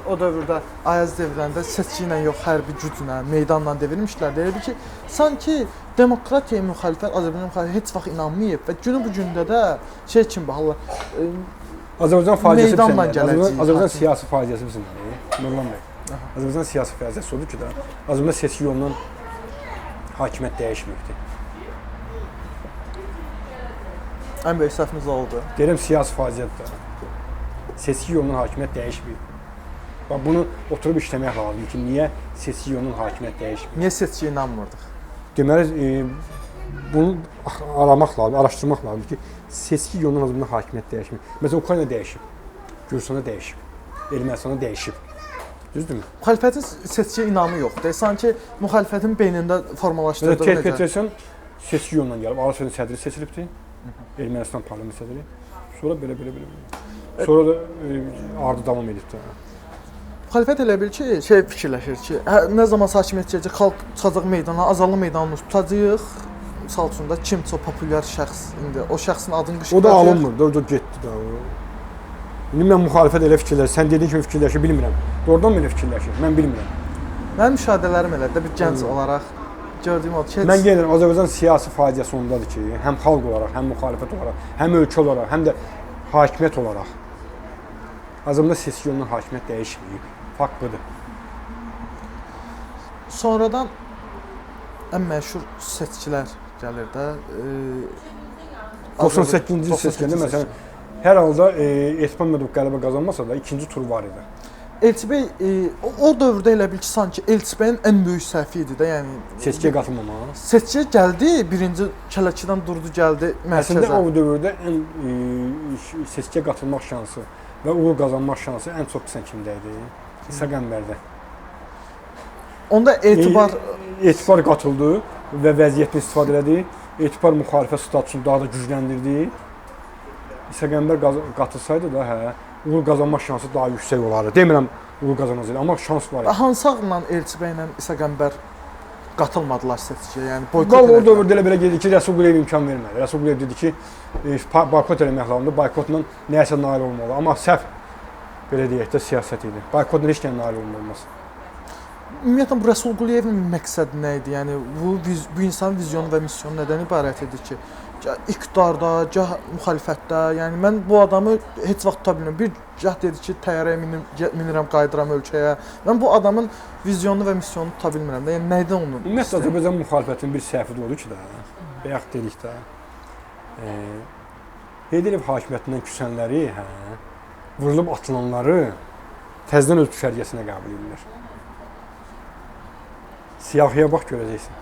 o dövrdə, Ayaz dövrlərində seçki ilə yox, hərbi güclə, meydanla devirmişlər. Elə bil ki, sanki demokratiyaya müxalifət, Azərbaycan müxalifət heç vaxt inanmayıb və günü bu gündə də şey kimi baxırlar.
Azərbaycan faciəsi
bizimdir.
Azərbaycan siyasi faciəsi bizimdir. Nurlan bəy. Azərbaycan siyasi faciəsi odur ki, Azərbaycan seçki yolundan hakimiyyət dəyişməyibdir.
Ən böyük səhvimiz oldu.
Deyirəm, siyasi faciədir. Seçki yolundan hakimiyyət dəyişməyib. Bax, bunu oturub işləmək lazımdır ki, niyə seçki yolundan hakimiyyət dəyişməyib?
Niyə seçkiyə inanmırdıq?
Deməli, bunu aramaq lazım, araşdırmaq lazımdır ki, seçki yolundan Azərbaycan hakimiyyət dəyişməyib. Məsələn, Ukrayna dəyişib, Gürcüstanda dəyişib, Ermənistanda dəyişib. Düzdürmü?
Müxalifətin seçkiyə inamı yoxdur. Sanki müxalifətin beynində formalaşdırdığı
necə? Petrosyan seçki yolundan gəlib, Ağrı sədri seçilibdi, Ermənistan parlament sədri. Sonra belə. Sonra da ardı davam edibdi.
Müxalifət elə bil ki, şey fikirləşir ki, nə zaman hakimiyyət gələcək, xalq çıxacaq meydana, azadlı meydanını tutacağıq. Misal üçün də kim çox populyar şəxs indi o şəxsin adını qışqıracaq.
O da alınmır, o da getdi də. İndi mən müxalifət elə fikirləşir, sən dediyin kimi fikirləşir, bilmirəm. Doğrudan mı elə fikirləşir? Mən bilmirəm.
Mənim müşahidələrim elədir də bir gənc olaraq gördüyüm odur ki,
mən gəlirəm, Azərbaycan siyasi faciəsi ondadır ki, həm xalq olaraq, həm müxalifət olaraq, həm ölkə olaraq, həm də hakimiyyət olaraq Azərbaycan seçki yolundan hakimiyyət dəyişməyib. Fakt budur.
Sonradan ən məşhur seçkilər gəlir də.
98-ci il seçkilərində məsələn, hər halda Etibar Medov qələbə qazanmasa da ikinci tur var idi.
Elçibəy o dövrdə elə bil ki, sanki Elçibəyin ən böyük səhvi idi də, yəni
seçkiyə qatılmamaq.
Seçkiyə gəldi, birinci Kələkidən durdu, gəldi mərkəzə.
Əslində o dövrdə ən seçkiyə qatılmaq şansı və uğur qazanmaq şansı ən çox bilsən kimdə idi? İsa Qəmbərdə.
Onda
Etibar qatıldı və vəziyyətini istifadə elədi. Etibar müxalifət statusunu daha da gücləndirdi. İsa Qəmbər qatılsaydı da, uğur qazanmaq şansı daha yüksək olardı. Demirəm uğur qazanacaq, amma şans var idi.
Hansı ağla Elçibey ilə İsa Qəmbər qatılmadılar seçkiyə, yəni boykot
etdilər? O dövrdə elə belə gedir ki, Rəsul Quliyev imkan vermədi. Rəsul Quliyev dedi ki, boykot eləmək lazımdır, boykotla nəyəsə nail olmalı. Amma səhv, belə deyək də, siyasət idi. Boykotla heç kəndə nail olmaz.
Ümumiyyətlə, bu Rəsul Quliyevin məqsədi nə idi? Yəni, bu insanın vizyonu və misyonu nədən ibarət idi ki, iqtidarda, gah müxalifətdə, yəni mən bu adamı heç vaxt tuta bilmirəm. Bir gah dedi ki, təyyarəyə minirəm, qayıdıram ölkəyə. Mən bu adamın vizyonu və misyonunu tuta bilmirəm də. Yəni nədən onu?
Ümumiyyətlə Azərbaycan müxalifətinin bir səhvi odur ki də, bayaq dedik də. Heydər Əliyev hakimiyyətindən küsənləri, vurulub atılanları təzədən öz düşərgəsinə qəbul edirlər. Siyahıya bax görəcəksən.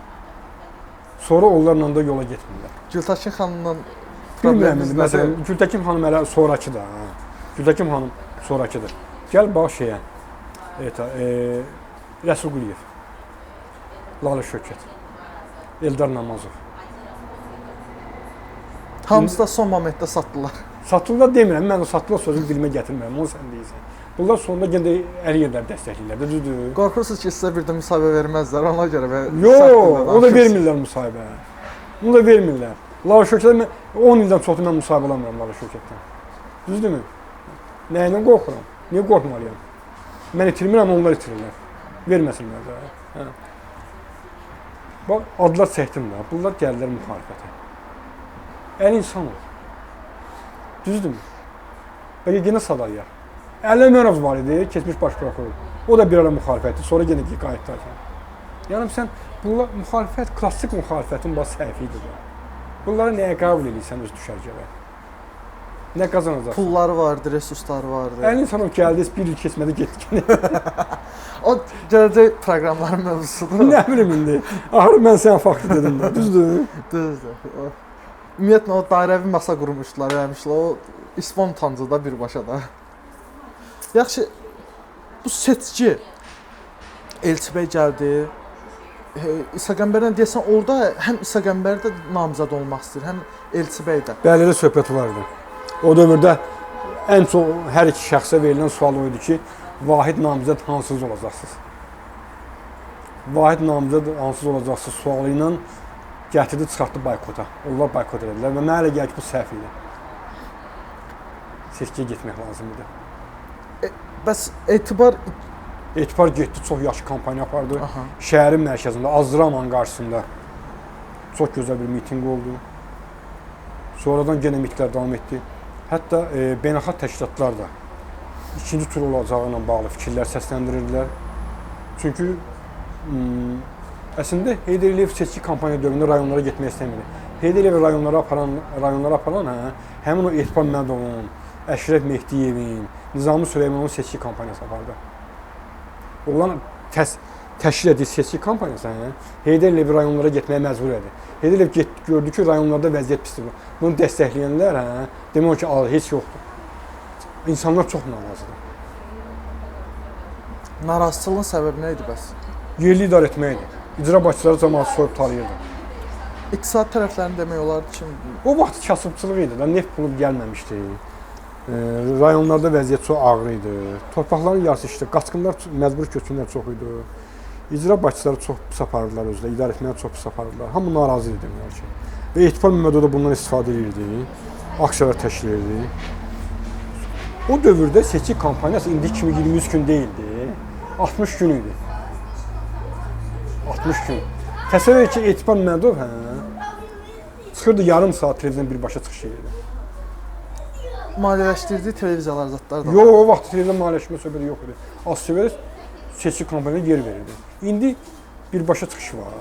Sonra onlarla da yola getmirlər.
Gültəkin xanımla
Bilmirəm, məsələn, Gültəkin xanım hələ sonrakıdır. Gültəkin xanım sonrakıdır. Gəl bax şeyə, Rəsul Quliyev, Lalə Şökət, Eldar Namazov.
Hamısı da son momentdə satdılar.
Satırlar demirəm, mən o satırlar sözünü dilimə gətirmirəm, onu sən deyirsən. Bunlar sonunda yenə də Əliyevlər dəstəkləyirlər, düzdür?
Qorxursunuz ki, sizə bir də müsahibə verməzlər, ona görə
Yox, o da vermirlər müsahibə. Onu da vermirlər. Lalə Şökətdən 10 ildən çoxdur mən müsahibə alamıram Lalə Şökətdən. Düzdürmü? Nəyindən qorxuram? Niyə qorxmalıyam? Mən itirmirəm, onlar itirirlər. Verməsinlər də. Hə. Bax, adlar çəkdim də, bunlar gəlirlər müxalifətə. Əl insan ol. Düzdürmü? Bəlkə yenə Sadaliyar. Əli Ömərov var idi, keçmiş baş prokuror. O da bir ara müxalifətdir, sonra yenə qayıtdı. Yəni sən, bunlar müxalifət, klassik müxalifətin baş səhvidir. Bunları nəyə qəbul edirsən öz düşərgələr? Nə qazanacaqsın?
Pulları vardı, resursları vardı.
Əli insanım gəldi, bir il keçmədi, getdi.
O gələcək proqramların mövzusudur.
Nə bilim indi. Axır mən sənə faktı dedim də, düzdür?
Düzdür. Ümumiyyətlə o dairəvi masa qurmuşdular, eləmişlər. O İspan utancı da birbaşa da. Yaxşı, bu seçki Elçi bəy gəldi. İsa Qəmbərdən deyəsən orada həm İsa Qəmbər də namizəd olmaq istəyir, həm Elçi bəy də.
Bəli, elə söhbət vardı. O dövrdə ən çox hər iki şəxsə verilən sual o idi ki, vahid namizəd hansız olacaqsınız? Vahid namizəd hansız olacaqsınız sualı ilə gətirdi, çıxartdı boykota. Onlar boykot edildilər və mənə elə gəlir ki, bu səhv idi. Seçkiyə getmək lazım idi.
Bəs Etibar
getdi, çox yaxşı kampaniya apardı. Şəhərin mərkəzində, Azdıraman qarşısında çox gözəl bir mitinq oldu. Sonradan yenə mitinglər davam etdi. Hətta beynəlxalq təşkilatlar da ikinci tur olacağı ilə bağlı fikirlər səsləndirirdilər. Çünki əslində Heydər Əliyev seçki kampaniya dövründə rayonlara getmək istəmirdi. Heydər Əliyev rayonlara aparan həmin o Etibar Məmmədovun, Əşrəf Mehdiyevin, Nizami Süleymanovun seçki kampaniyası apardı. Onların təşkil etdiyi seçki kampaniyası Heydər Əliyev rayonlara getməyə məcbur edir. Heydər Əliyev gördü ki, rayonlarda vəziyyət pisdir. Bunu dəstəkləyənlər demək ki, heç yoxdur. İnsanlar çox narazıdır.
Narazıçılığın səbəbi nə idi bəs?
Yerli idarə etməkdir. İcra başçıları cəmaatı soyub talayırdı.
İqtisad tərəflərini demək olardı ki,
o vaxt kasıbçılıq idi da, neft pulu gəlməmişdi. Rayonlarda vəziyyət çox ağır idi. Torpaqların yarısı işdə, qaçqınlar, məcbur köçkünlər çox idi. İcra başçıları çox pis aparırdılar özləri, idarə etməyə çox pis aparırdılar. Hamı narazı idi demək ki. Və Etibar Məmmədov da bundan istifadə edirdi. Aksiyalar təşkil edirdi. O dövrdə seçki kampaniyası indi kimi 23 gün deyildi. 60 gün idi. 60 gün. Təsəvvür et ki, Etibar Məmmədov çıxırdı yarım saat televizyon birbaşa çıxış edirdi.
maliyyələşdirdiyi televiziyalar zətlər də var.
Yox, o vaxt televizyon maliyyələşmə söhbəti yox idi. Az-sevər seçki kampaniyasına yer verirdi. İndi birbaşa çıxışı var.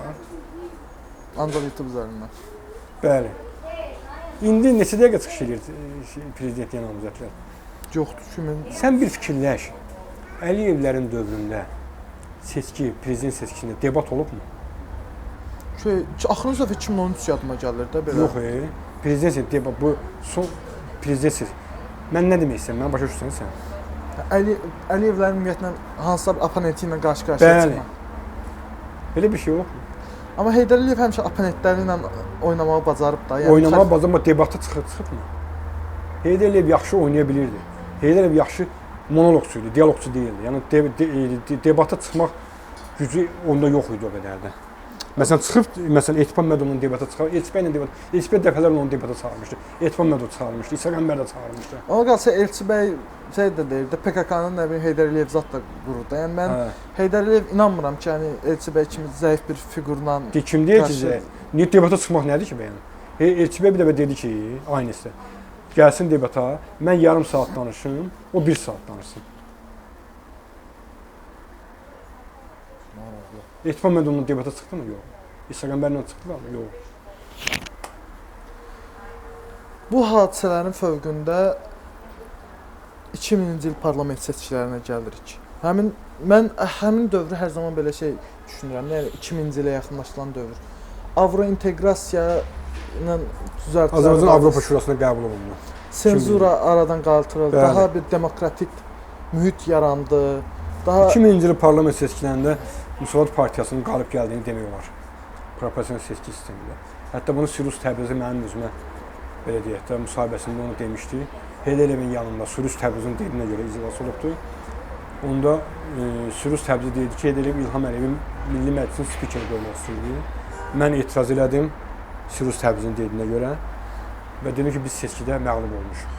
Ancaq YouTube üzərindən.
Bəli. İndi neçə dəqiqə çıxış edir prezident namizədlər?
Yoxdur ki, mən...
Sən bir fikirləş. Əliyevlərin dövründə seçki, prezident seçkisində debat olubmu?
Axırıncı dəfə 2013 yadıma gəlir də belə.
Yox, prezident debat, bu son prezident seçki. Mən nə demək istəyirəm? Mən başa düşürsən sən?
Əliyevlərin ümumiyyətlə hansısa bir oponenti ilə qarşı-qarşıya çıxmaq.
Belə bir şey olubmu?
Amma Heydər Əliyev həmişə oponentləri ilə oynamağı bacarıb da.
Yəni oynamağı bacarıb, amma debata çıxıbmı? Heydər Əliyev yaxşı oynaya bilirdi. Heydər Əliyev yaxşı monoloqçu idi, dialoqçu deyildi. Yəni debata çıxmaq gücü onda yox idi o qədər də. Məsələn, çıxıb, Etibar Məmmədovun debata çıxar, Elçi bəylə debata, Elçi bəy dəfələrlə onu debata çağırmışdı. Etibar Məmmədov çağırmışdı, İsa Qəmbər də çağırmışdı.
Ona qalsa Elçi bəy şey də deyirdi, PKK-nın nə bilim Heydər Əliyev zat da qururdu. Yəni mən Heydər Əliyev inanmıram ki, yəni Elçi bəy kimi zəif bir fiqurla...
Kim deyir ki, niyə debata çıxmaq nədir ki bəyən? Elçi bəy bir dəfə dedi ki, aynısı, gəlsin debata, mən yarım saat danışım, o 1 saat danışsın. Etibar Məmmədovun debata çıxdı mı? Yox. İsa Qəmbərlə çıxdılar mı? Yox.
Bu hadisələrin fövqündə 2000-ci il parlament seçkilərinə gəlirik. Mən həmin dövrü hər zaman belə şey düşünürəm. Yəni 2000-ci ilə yaxınlaşılan dövr. Avrointeqrasiya ilə düzəltdilər.
Azərbaycan Avropa Şurasına qəbul olundu.
Senzura aradan qaldırıldı.
Bəli.
Daha bir demokratik mühit yarandı. Daha
2000-ci il parlament seçkilərində Müsavat Partiyasının qalib gəldiyini demək olar. Proporsional seçki sistemində. Hətta bunu Sirus Təbrizi mənim özümə belə deyək də müsahibəsində onu demişdi. Heydərliyevin yanında Sirus Təbrizin dediyinə görə iclas olubdu. Onda Sirus Təbrizi deyildi ki, Heydərliyev İlham Əliyevin Milli Məclisin spikeri qoymaq istəyirdi. Mən etiraz elədim Sirus Təbrizin dediyinə görə və dedim ki, biz seçkidə məğlub olmuşuq.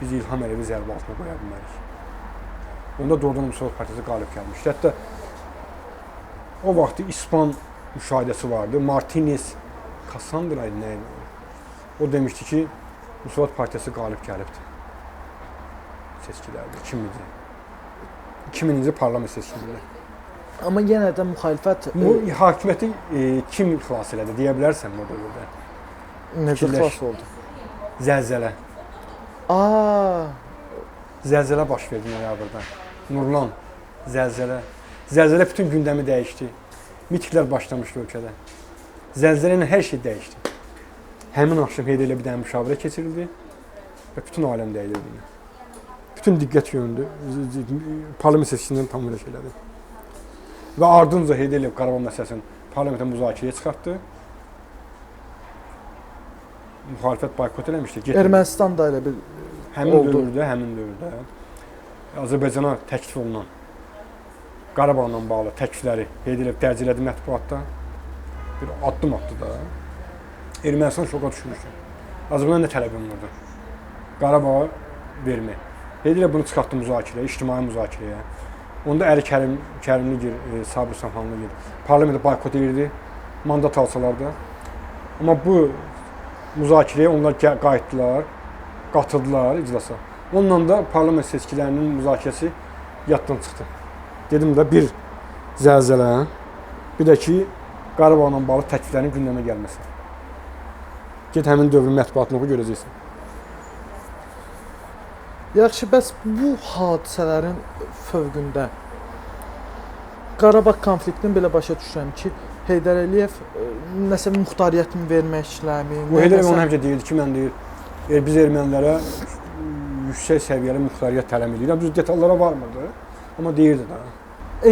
Biz İlham Əliyevi zərbə altına qoya bilmərik. Onda doğrudan Müsavat Partiyası qalib gəlmişdi. Hətta o vaxt İspan müşahidəsi vardı. Martinez Cassandra nə idi? O demişdi ki, Müsavat Partiyası qalib gəlibdi. Seçkilərdə 2000-ci parlament seçkilərində.
amma yenə də müxalifət
Bu hakimiyyəti kim xilas elədi deyə bilərsən o dövrdə?
necə
fikirləş.
xilas oldu?
Zəlzələ. Zəlzələ baş verdi noyabrda. Nurlan, zəlzələ. Zəlzələ bütün gündəmi dəyişdi. Mitinglər başlamışdı ölkədə. Zəlzələ ilə hər şey dəyişdi. Həmin axşam Heydərliyə bir dənə müşavirə keçirildi və bütün aləm dəyildi. Bütün diqqət yönündü. Parlament seçkisindən tam belə şeylədi. Və ardınca Heydərliyev Qarabağ məsələsini parlamentə müzakirəyə çıxartdı. Müxalifət boykot eləmişdi.
Ermənistan da elə bir oldu.
Həmin dövrdə Azərbaycana təklif olunan Qarabağla bağlı təklifləri Heydərliyev dərc elədi mətbuatda. Bir addım atdı da. Ermənistan şoka düşmüşdü. Azərbaycan nə tələbim vardı? Qarabağa vermək. Heydərliyev bunu çıxartdı müzakirəyə, ictimai müzakirəyə. Onda Əli Kərimligil, Sabir Samxanlıgil parlamentə boykot edirdi, mandat alsalar da. Amma bu müzakirəyə onlar qayıtdılar, qatıldılar iclasa. Onunla da parlament seçkilərinin müzakirəsi yaddan çıxdı. Dedim də bir zəlzələ, bir də ki, Qarabağla bağlı təkliflərin gündəmə gəlməsi. Get həmin dövrün mətbuatını oxu, görəcəksən.
Yaxşı, bəs bu hadisələrin fövqündə Qarabağ konfliktini belə başa düşürəm ki, Heydər Əliyev nəsə muxtariyyətini verməkləmi?
Bu Heydər Əliyev onu həmişə deyirdi ki, mən deyir, biz ermənilərə yüksək səviyyəli muxtariyyət tələb edirəm. Düz detallara varmırdı, amma deyirdi də.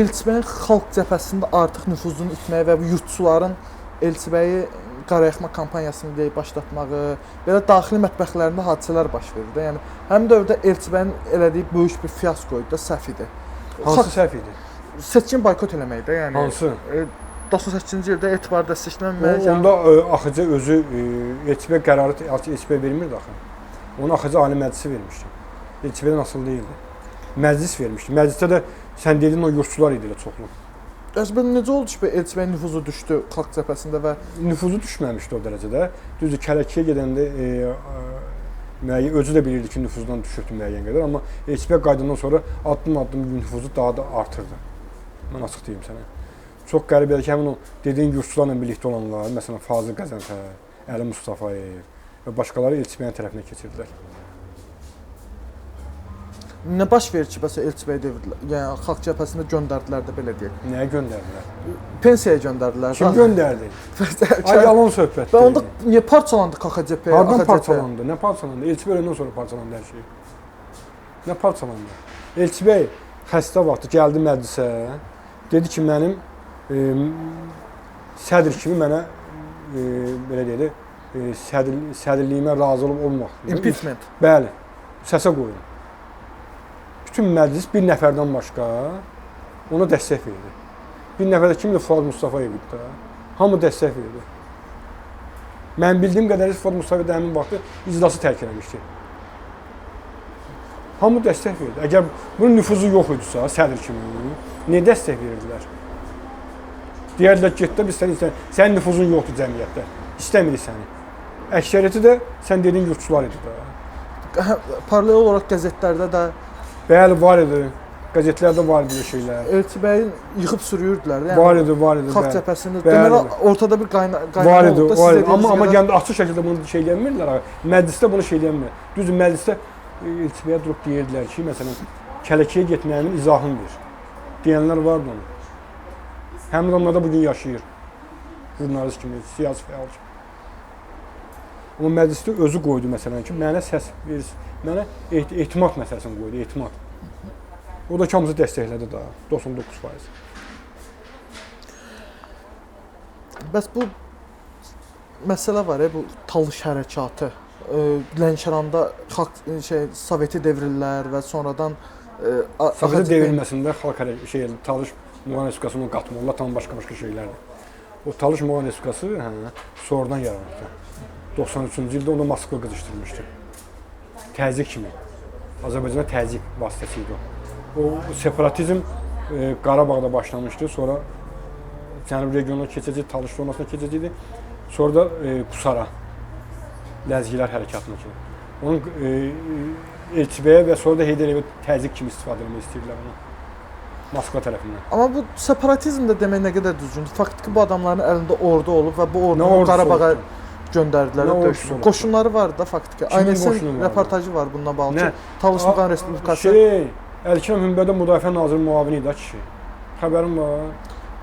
Elçibəyin xalq cəbhəsində artıq nüfuzunu itməyi və yurtçuların Elçibəyi qarayaxma kampaniyasını deyib başlatmağı, belə daxili mətbəxlərində hadisələr baş verir də. Yəni həmin dövrdə Elçibəyin elədiyi böyük bir fiasko idi, səhv idi.
Hansı səhv idi?
Seçkin boykot eləmək də, yəni.
Hansı?
98-ci ildə etibar dəstəklənməyə.
Onda Axıcı özü Elçibə qərarı Elçibə vermirdi axı. Onu Axıcı Ali Məclisi vermişdi. Elçibədən asılı deyildi. Məclis vermişdi. Məclisdə də sən dediyin o yurtçular idi elə çoxlu.
Əslində necə oldu ki, Elçibəyin nüfuzu düşdü xalq cəbhəsində və
nüfuzu düşməmişdi o dərəcədə. Düzdür, Kələkiyə gedəndə müəyyən özü də bilirdi ki, nüfuzdan düşübdü müəyyən qədər, amma Elçibə qayıdandan sonra addım-addım nüfuzu daha da artırdı. Mən açıq deyim sənə. Çox qəribədir ki, həmin o dediyin yurtçularla birlikdə olanlar, məsələn Fazıl Qəzənfər, Əli Mustafayev və başqaları Elçibəyin tərəfinə keçirdilər.
nə baş verir ki, bəs Elçibəyi devirdilər, yəni xalq cəbhəsində göndərdilər də belə deyək.
Nəyə göndərdilər?
Pensiyaya göndərdilər.
Kim göndərdi? Ay yalan söhbətdir.
Və onda niyə parçalandı KXCP?
Hardan parçalandı? Nə parçalandı? Elçibəy öləndən sonra parçalandı hər şey. Nə parçalandı? Elçibəy xəstə vaxtı gəldi məclisə, dedi ki, mənim sədr kimi mənə belə deyək də sədrliyimə razı olmaq.
Impeachment.
Bəli. Səsə qoyun. Bütün məclis bir nəfərdən başqa ona dəstək verdi. Bir nəfər də kimdir? Fuad Mustafayev idi də. Hamı dəstək verdi. Mən bildiyim qədərilə Fuad Mustafayev də həmin vaxtı iclası tərk eləmişdi. Hamı dəstək verdi. Əgər bunun nüfuzu yox idisə, sədr kimi, niyə dəstək verirdilər? Deyərdilər ki, getdə biz sənin nüfuzun yoxdur cəmiyyətdə. İstəmirik səni. Əksəriyyəti də sən dediyin yurtçular idi də.
Paralel olaraq qəzetlərdə də
bəli, var idi. Qəzetlərdə var idi şeylər.
Elçibəyi yıxıb sürüyürdülər də.
Yəni, var idi.
Xalq cəbhəsində deməli ortada bir qaynağı
var idi. Amma gəndə açıq şəkildə bunu şey eləmirdilər. Məclisdə bunu şey eləmirlər. Düzdür, məclisdə elçibəyə durub deyirdilər ki, məsələn, Kələkiyə getməyimin izahını ver. Deyənlər vardı onu. Həmin adamlar da bugün yaşayır. Jurnalist kimi, siyasi fəal kimi. Amma məclisdə özü qoydu məsələn ki, mənə səs verirsin. Mənə etimad məsələsini qoydu, etimad. O da hamısı dəstəklədi daha, 99%.
Bəs bu məsələ var, bu Talış hərəkatı. Lənkəranda xalq Soveti devrillər və sonradan
Soveti devrilməsində xalq Talış Muğan Respublikasını qatmırlar, tam başqa şeylərdir. O Talış Muğan Respublikası sonradan yarandı. 93-cü ildə onu Moskva qızışdırmışdı. Təzyiq kimi. Azərbaycana təzyiq vasitəsi idi o. O separatizm Qarabağda başlamışdı, sonra Cənub regionuna keçəcək, Talış zonasına keçəcəkdi. Sonra da Qusara, Ləzgilər hərəkatına kimi. Onun Elçibəyə və sonra da Heydəriyevə təzyiq kimi istifadə etmək istəyirlər onu. Moskva tərəfindən.
Amma bu separatizm də demək nə qədər düzgündür. Faktiki bu adamların əlində ordu olub və bu ordunu Qarabağa göndərdilər. Qoşunları var da faktiki. Aynəsin reportajı var bununla bağlı ki, Talış Muğan Respublikası.
Əlikrəm Hümbədə Müdafiə Naziri müavini idi kişi. Xəbərim var.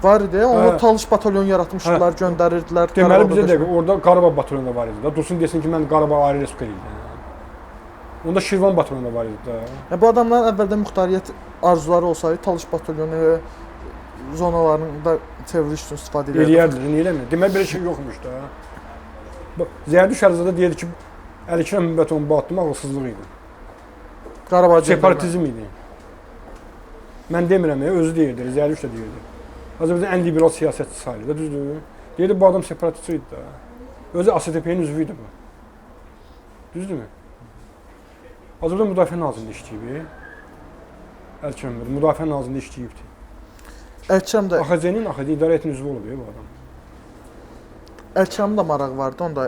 Var idi. Onu Talış batalyon yaratmışdılar, göndərirdilər.
Deməli bizə də orada Qarabağ batalyonu da var idi da. Dursun desin ki, mən Qarabağ Ayrı Respublika idim. Onda Şirvan batalyonu da var idi da.
Bu adamların əvvəldən muxtariyyət arzuları olsaydı, Talış batalyonu zonalarında çevriliş üçün istifadə edirdi.
Eləyərdilər, niyə eləmir? Deməli belə şey yoxmuş da. Zərdüş Əlizadə deyirdi ki, Əlikrəm Hümbətovun bu addımı ağılsızlıq idi.
Qarabağ
separatizm idi. Mən demirəm, özü deyirdi, Zərdüş də deyirdi. Azərbaycan ən liberal siyasətçi sayılır da, düzdür? Deyirdi, bu adam separatist idi da. Özü ASTP-nin üzvü idi bu. Düzdürmü? Azərbaycan Müdafiə Nazirliyində işləyib. Əlikrəm Hümbətov Müdafiə Nazirliyində işləyibdi.
Əlikrəm də
AXC-nin idarə heyətinin üzvü olub bu adam.
Əlikrəmin də maraq vardı onda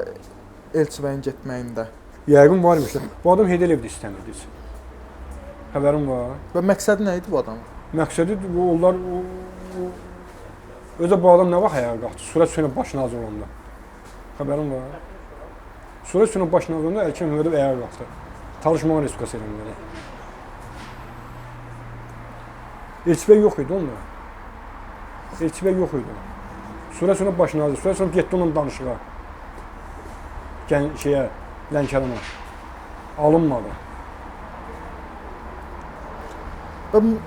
Elçibəyin getməyində.
Yəqin var imiş. Bu adam Heydəliyev də istəmirdi. Xəbərim var.
Və məqsədi nə idi bu adamın?
Məqsədi onlar özə bu adam nə vaxt ayağa qalxdı? Surət Hüseynov baş nazir olanda. Xəbərim var. Surət Hüseynov baş nazir olanda Əlikrəm Hümbətov ayağa qalxdı. Talış Muğan Respublikası eləməli. Elçibəy yox idi onda. Elçibəy yox idi. Surət Hüseynov baş nazir. Surət Hüseynov getdi onunla danışığa. Lənkərana. Alınmadı.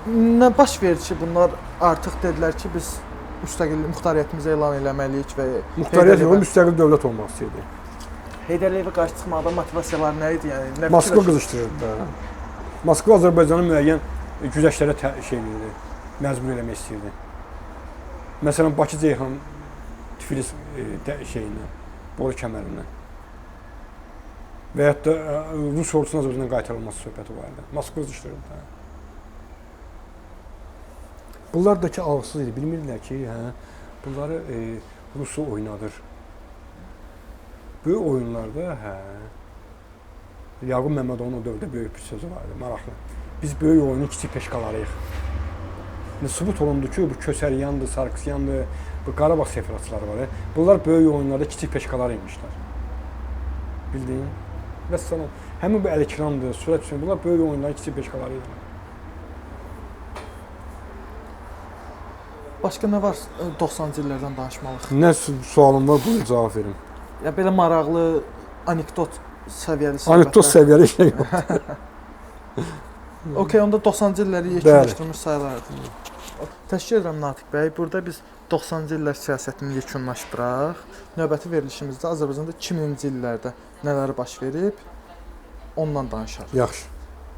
Nə baş verir ki, bunlar artıq dedilər ki, biz muxtariyyətimizi elan eləməliyik və
Muxtariyyət yox, müstəqil dövlət olmaq istəyirdi.
Heydərliyevə qarşı çıxmaqda motivasiyaları nə idi? Yəni
Moskva qızışdırırdı da. Moskva Azərbaycanı müəyyən güzəştlərə məcbur eləmək istəyirdi. Məsələn, Bakı-Ceyhan Tiflis boru kəmərindən. Və hətta Rus ordusunun Azərbaycandan qaytarılması söhbəti var idi. Moskva qızışdırırdı da. Bunlar da ki ağılsız idi. Bilmirlər ki, bunları Rusu oynadır. Böyük oyunlarda, Yaqub Məmmədovun o dövrdə böyük bir sözü vardı, maraqlı. Biz böyük oyunun kiçik peşkalarıyıq. Sübut olundu ki, bu Kösəryandır, Sarkisyandır, bu Qarabağ separatçıları var. Bunlar böyük oyunlarda kiçik peşkalar imişlər. Bildiyin? Və sana, həmin bu Əlikramdır, Surət Hüseyn, bunlar böyük oyunların kiçik peşkaları idi.
Başqa nə var 90-cı illərdən danışmalıyıq?
Nə sualım var, buyur cavab verim.
Ya belə maraqlı, anekdot səviyyəli söhbətlər.
Anekdot səviyyəli şey yoxdur.
Okey, onda 90-cı illəri yekunlaşdırmış sayılardı. Təşəkkür edirəm Natiq bəy. Burada biz 90-cı illər siyasətini yekunlaşdıraq. Növbəti verilişimizdə Azərbaycanda 2000-ci illərdə nələr baş verib, ondan danışarıq.
Yaxşı.